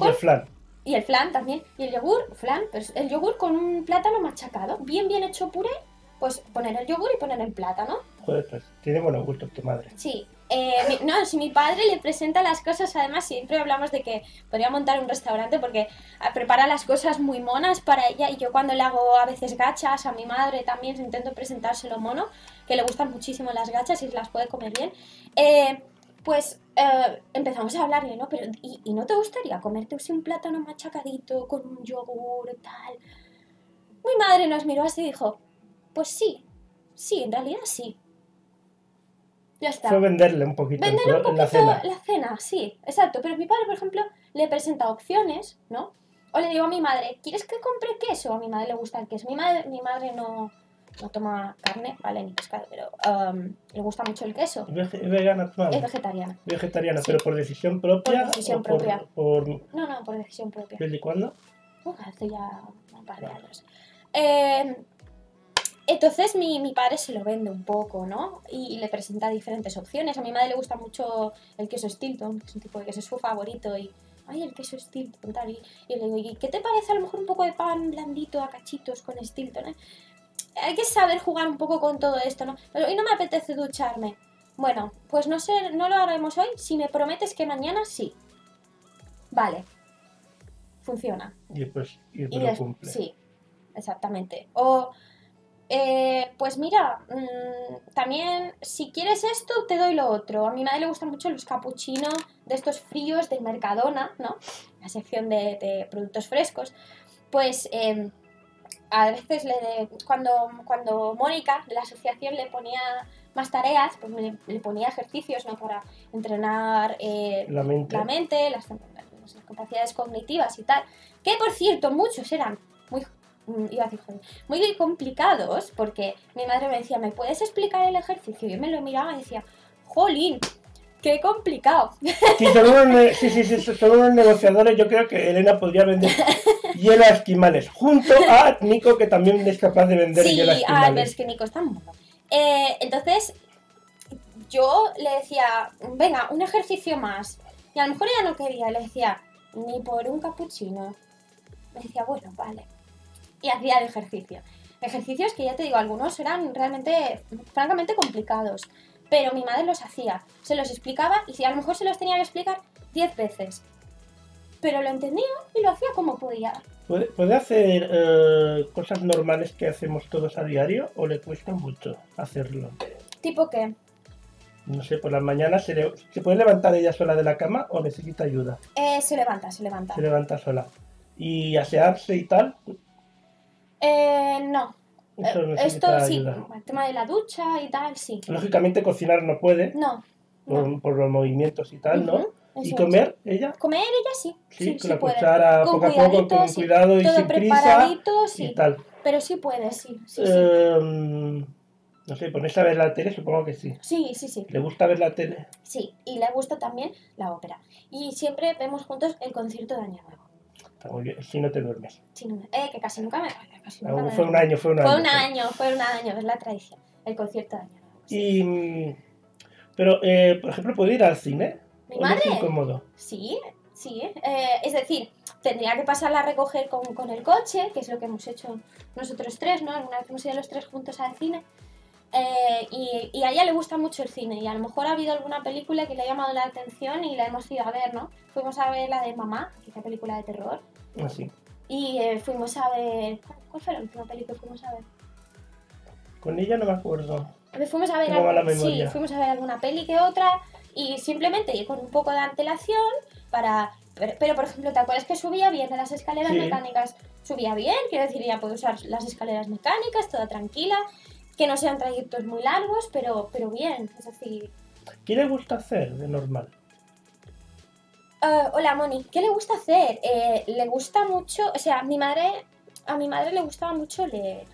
Y el flan. Y el flan también. Y el yogur, flan, pues el yogur con un plátano machacado. Bien hecho puré, pues poner el yogur y poner el plátano. Joder, pues tiene buenos gustos tu madre. Sí. Si mi padre le presenta las cosas, además siempre hablamos de que podría montar un restaurante porque prepara las cosas muy monas para ella, y yo cuando le hago a veces gachas a mi madre también intento presentárselo mono, que le gustan muchísimo las gachas y se las puede comer bien. Empezamos a hablarle, ¿no? Pero ¿y no te gustaría comerte un plátano machacadito con un yogur y tal? Mi madre nos miró así y dijo, pues sí, en realidad sí. Ya está. Fue venderle un poquito, Venderle un poquito la cena, sí, exacto. Pero mi padre, por ejemplo, le presenta opciones, ¿no? O le digo a mi madre, ¿quieres que compre queso? A mi madre le gusta el queso. Mi madre no toma carne, ¿vale? Ni pescado, pero le gusta mucho el queso. ¿Es vegana tu madre? Es vegetariana. Vegetariana, Sí. pero por decisión propia. Por decisión o propia. No, por decisión propia. ¿Desde cuándo? Hace ya un par de años. Entonces mi padre se lo vende un poco, ¿no? Y le presenta diferentes opciones. A mi madre le gusta mucho el queso Stilton, que es un tipo de queso, es su favorito. Y, ay, el queso Stilton, tal. Y le digo, ¿y qué te parece a lo mejor un poco de pan blandito a cachitos con Stilton? Hay que saber jugar un poco con todo esto, ¿no? Pero hoy no me apetece ducharme. Bueno, pues no sé, no lo haremos hoy. Si me prometes que mañana sí. Vale. Funciona. Y después lo cumple. Sí, exactamente. O, pues mira, también si quieres esto, te doy lo otro. A mi madre le gustan mucho los capuchinos de estos fríos del Mercadona, ¿no? La sección de productos frescos. Pues a veces cuando Mónica de la asociación le ponía más tareas, pues le ponía ejercicios, ¿no? Para entrenar la mente, las capacidades cognitivas y tal. Que por cierto, muchos eran muy complicados, porque mi madre me decía, ¿me puedes explicar el ejercicio? Yo me lo miraba y decía, ¡jolín! ¡Qué complicado! Sí, son unos negociadores. Yo creo que Elena podría vender hielo a esquimales, junto a Nico, que también es capaz de vender hielo a esquimales. Sí, pero es que Nico está muy mono. Entonces, yo le decía, venga, un ejercicio más. Y a lo mejor ella no quería, le decía, ni por un capuchino. Me decía, bueno, vale. Y hacía el ejercicio. Ejercicios que ya te digo, algunos eran realmente, francamente complicados. Pero mi madre los hacía, se los explicaba y si a lo mejor se los tenía que explicar 10 veces. Pero lo entendía y lo hacía como podía. ¿Puede hacer cosas normales que hacemos todos a diario o le cuesta mucho hacerlo? ¿Tipo qué? No sé, por las mañanas ¿se puede levantar ella sola de la cama o necesita ayuda? Se levanta. Se levanta sola. ¿Y asearse y tal? No. Esto sí, ayuda. el tema de la ducha y tal, sí. Lógicamente cocinar no puede. No. Por los movimientos y tal, ¿no? Eso ¿Y comer es. ella? Comer ella sí. Sí, con la puede. cuchara Con poco a poco, con sí. cuidado y todo sin prisa preparadito, sí. y tal. Pero sí puede, sí. No sé, ponerse a ver la tele, supongo que sí. Sí. ¿Le gusta ver la tele? Sí, y le gusta también la ópera. Y siempre vemos juntos el concierto de Año Nuevo. Está muy bien, si no te duermes. Sí, que casi nunca me... Fue un año. Fue un año, es la tradición. El concierto de Año Nuevo. Sí. Pero, por ejemplo, ¿puede ir al cine? ¿Mi madre? ¿O es incómodo? Sí. Es decir, tendría que pasarla a recoger con el coche, que es lo que hemos hecho nosotros tres, ¿no? Alguna vez hemos ido los tres juntos al cine. Y a ella le gusta mucho el cine y a lo mejor ha habido alguna película que le ha llamado la atención y la hemos ido a ver, ¿no? Fuimos a ver la de Mamá, que es una película de terror. Ah, sí. Y fuimos a ver... ¿Cuál fue la última película que fuimos a ver? Con ella no me acuerdo. Fuimos a ver fuimos a ver alguna peli que otra y simplemente con un poco de antelación para... Pero, por ejemplo, ¿te acuerdas que subía bien de las escaleras mecánicas? Subía bien, quiero decir, ya puede usar las escaleras mecánicas, toda tranquila, que no sean trayectos muy largos, pero bien, es decir... ¿Qué le gusta hacer de normal? Hola, Moni. ¿Qué le gusta hacer? Le gusta mucho... O sea, a mi madre le gustaba mucho leer.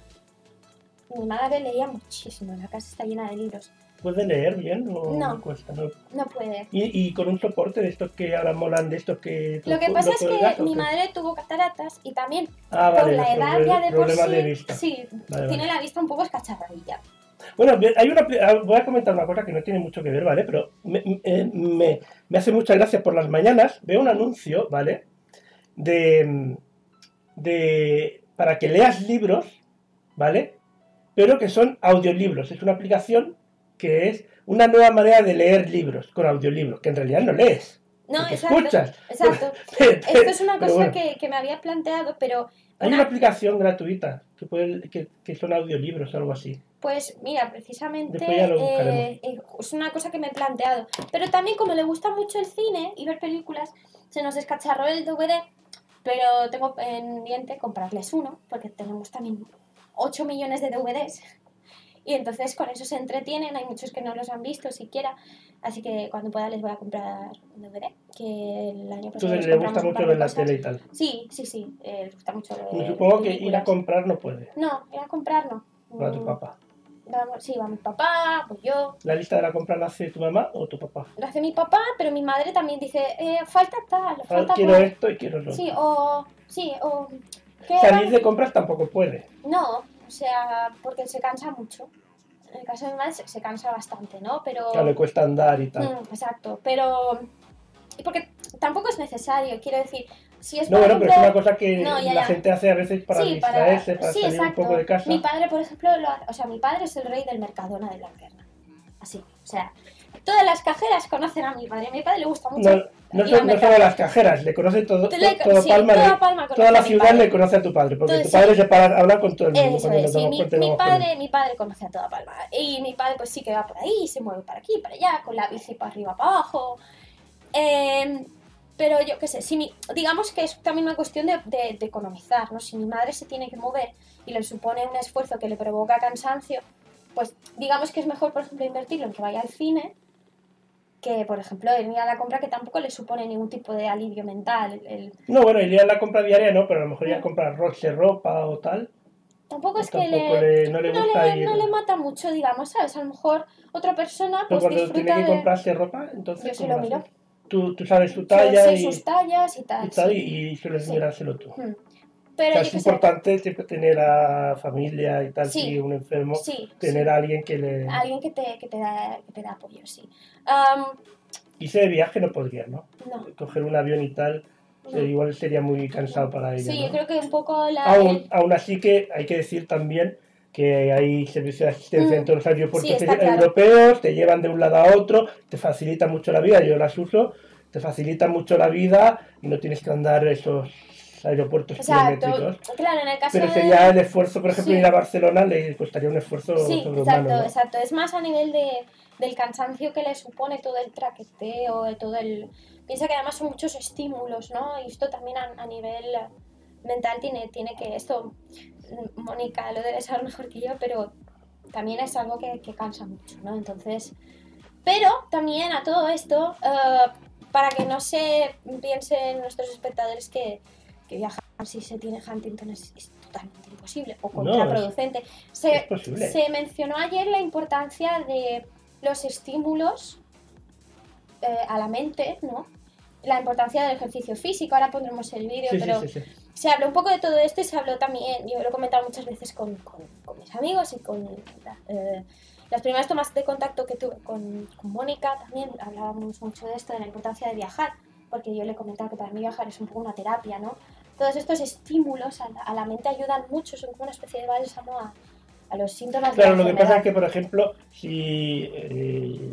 Mi madre leía muchísimo. La casa está llena de libros. ¿Puede leer bien o No. cuesta? No puede. Y con un soporte de estos que ahora molan, de estos que... Lo que pasa es colgas, que ¿o mi qué? madre tuvo cataratas y también Vale, por la edad ya de por problemas sí... de vista. Sí, Vale, tiene vale. la vista un poco escacharradilla. Bueno, voy a comentar una cosa que no tiene mucho que ver, ¿vale? Pero me hace mucha gracia por las mañanas. Veo un anuncio, ¿vale? Para que leas libros, ¿vale? Pero que son audiolibros. Es una aplicación que es una nueva manera de leer libros con audiolibros, que en realidad no lees. No, porque exacto. escuchas. Exacto. Esto es una Pero cosa bueno. que me había planteado, pero... Hay una aplicación gratuita que son audiolibros o algo así. Pues mira, precisamente Después ya lo buscaremos. es una cosa que me he planteado. Pero también como le gusta mucho el cine y ver películas, se nos descacharró el DVD, pero tengo pendiente comprarles uno, porque tenemos también 8 millones de DVDs. Y entonces con eso se entretienen, hay muchos que no los han visto siquiera, así que cuando pueda les voy a comprar un DVD, que el año pasado Entonces les le gusta compramos un mucho par de ver la cosas. tele y tal. Sí, les gusta mucho ver Supongo que ir a películas. comprar no puede. No, ir a comprar no. Va tu papá. Sí, va mi papá, pues yo. ¿La lista de la compra la hace tu mamá o tu papá? Lo hace mi papá, pero mi madre también dice, falta tal, falta Quiero cual. esto y quiero lo otro. Sí, o... ¿qué Salir va? de compras tampoco puede. No, o sea, porque se cansa mucho. En el caso de mi madre se cansa bastante, ¿no? Pero... Claro, le cuesta andar y tal. Exacto, pero... Y porque tampoco es necesario, quiero decir, si es No, por bueno, pero es ejemplo- una cosa que No, la gente hace a veces para Sí, distraerse, para sí, salir un exacto. poco de casa. Mi padre, por ejemplo, o sea, mi padre es el rey del Mercadona de Blanquerna. Así, o sea, todas las cajeras conocen a mi padre. A mi padre le gusta mucho. No ir al solo mercado. las cajeras, le conoce todo, Sí, todo Palma, toda Palma conoce toda la a mi ciudad padre. le conoce a tu padre, porque Entonces, tu padre sí. se para a hablar con todo el mundo Eso cuando es, nos sí, damos cuenta y vamos con él. mi padre conoce a toda Palma. Y mi padre pues sí que va por ahí, se mueve para aquí, para allá, con la bici para arriba, para abajo. Pero yo qué sé, digamos que es también una cuestión de economizar, ¿no? Si mi madre se tiene que mover y le supone un esfuerzo que le provoca cansancio, pues digamos que es mejor, por ejemplo, invertirlo en que vaya al cine, que, por ejemplo, ir a la compra, que tampoco le supone ningún tipo de alivio mental. No, bueno, iría a la compra diaria no, pero a lo mejor ir a comprar ropa o tal. Tampoco es que no le gusta ir. no le mata mucho, digamos, ¿sabes? A lo mejor otra persona Pero pues cuando disfruta tiene que de... comprarse ropa, entonces Yo sí ¿cómo lo lo miro. haces? Tú sabes su talla Sé y sus tallas y tal. sí. y sueles Sí. mirárselo tú. Hmm. O Pero sea, yo es qué sé, importante siempre tener a familia y tal, Sí. si un enfermo, Sí, tener sí. a alguien que le... alguien que te da apoyo, sí. Irse de viaje no podría, ¿no? No. Coger un avión y tal, No. igual sería muy cansado para ella, Sí, ¿no? yo creo que un poco Aún así que hay que decir también que hay servicios de asistencia en todos los aeropuertos Sí, está claro. europeos, te llevan de un lado a otro, te facilita mucho la vida, yo las uso, te facilita mucho la vida y no tienes que andar esos aeropuertos kilométricos. Exacto. Claro, en el caso Pero de... sería el esfuerzo, por ejemplo, Sí. ir a Barcelona le costaría un esfuerzo Sí, sobrehumano, exacto, ¿no? exacto. Es más a nivel del cansancio que le supone todo el traqueteo, todo el... Piensa que además son muchos estímulos, ¿no? Y esto también a nivel mental tiene que... Esto, Mónica lo debe saber mejor que yo, pero también es algo que cansa mucho, ¿no? Entonces... Pero también a todo esto, para que no se piensen nuestros espectadores que viajar si se tiene Huntington es totalmente imposible o contraproducente. es posible. Se mencionó ayer la importancia de los estímulos a la mente, ¿no? La importancia del ejercicio físico, ahora pondremos el vídeo, Sí, pero sí. se habló un poco de todo esto y se habló también, yo lo he comentado muchas veces con mis amigos y con las primeras tomas de contacto que tuve con Mónica, también hablábamos mucho de esto, de la importancia de viajar, porque yo le comentaba que para mí viajar es un poco una terapia, ¿no? Todos estos estímulos a la mente ayudan mucho, son como una especie de bálsamo a los síntomas Claro, de la lo que enfermedad. pasa es que, por ejemplo, si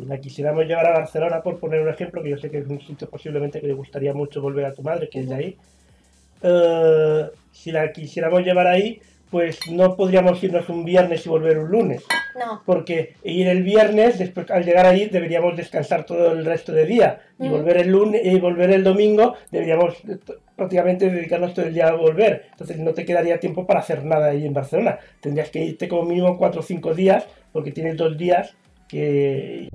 la quisiéramos llevar a Barcelona, por poner un ejemplo, que yo sé que es un sitio posiblemente que le gustaría mucho volver a tu madre, que es de ahí, si la quisiéramos llevar ahí, pues no podríamos irnos un viernes y volver un lunes. No. Porque ir el viernes, después al llegar ahí deberíamos descansar todo el resto de día y volver el lunes y volver el domingo deberíamos prácticamente dedicarnos todo el día a volver. Entonces no te quedaría tiempo para hacer nada ahí en Barcelona. Tendrías que irte como mínimo 4 o 5 días porque tienes 2 días que...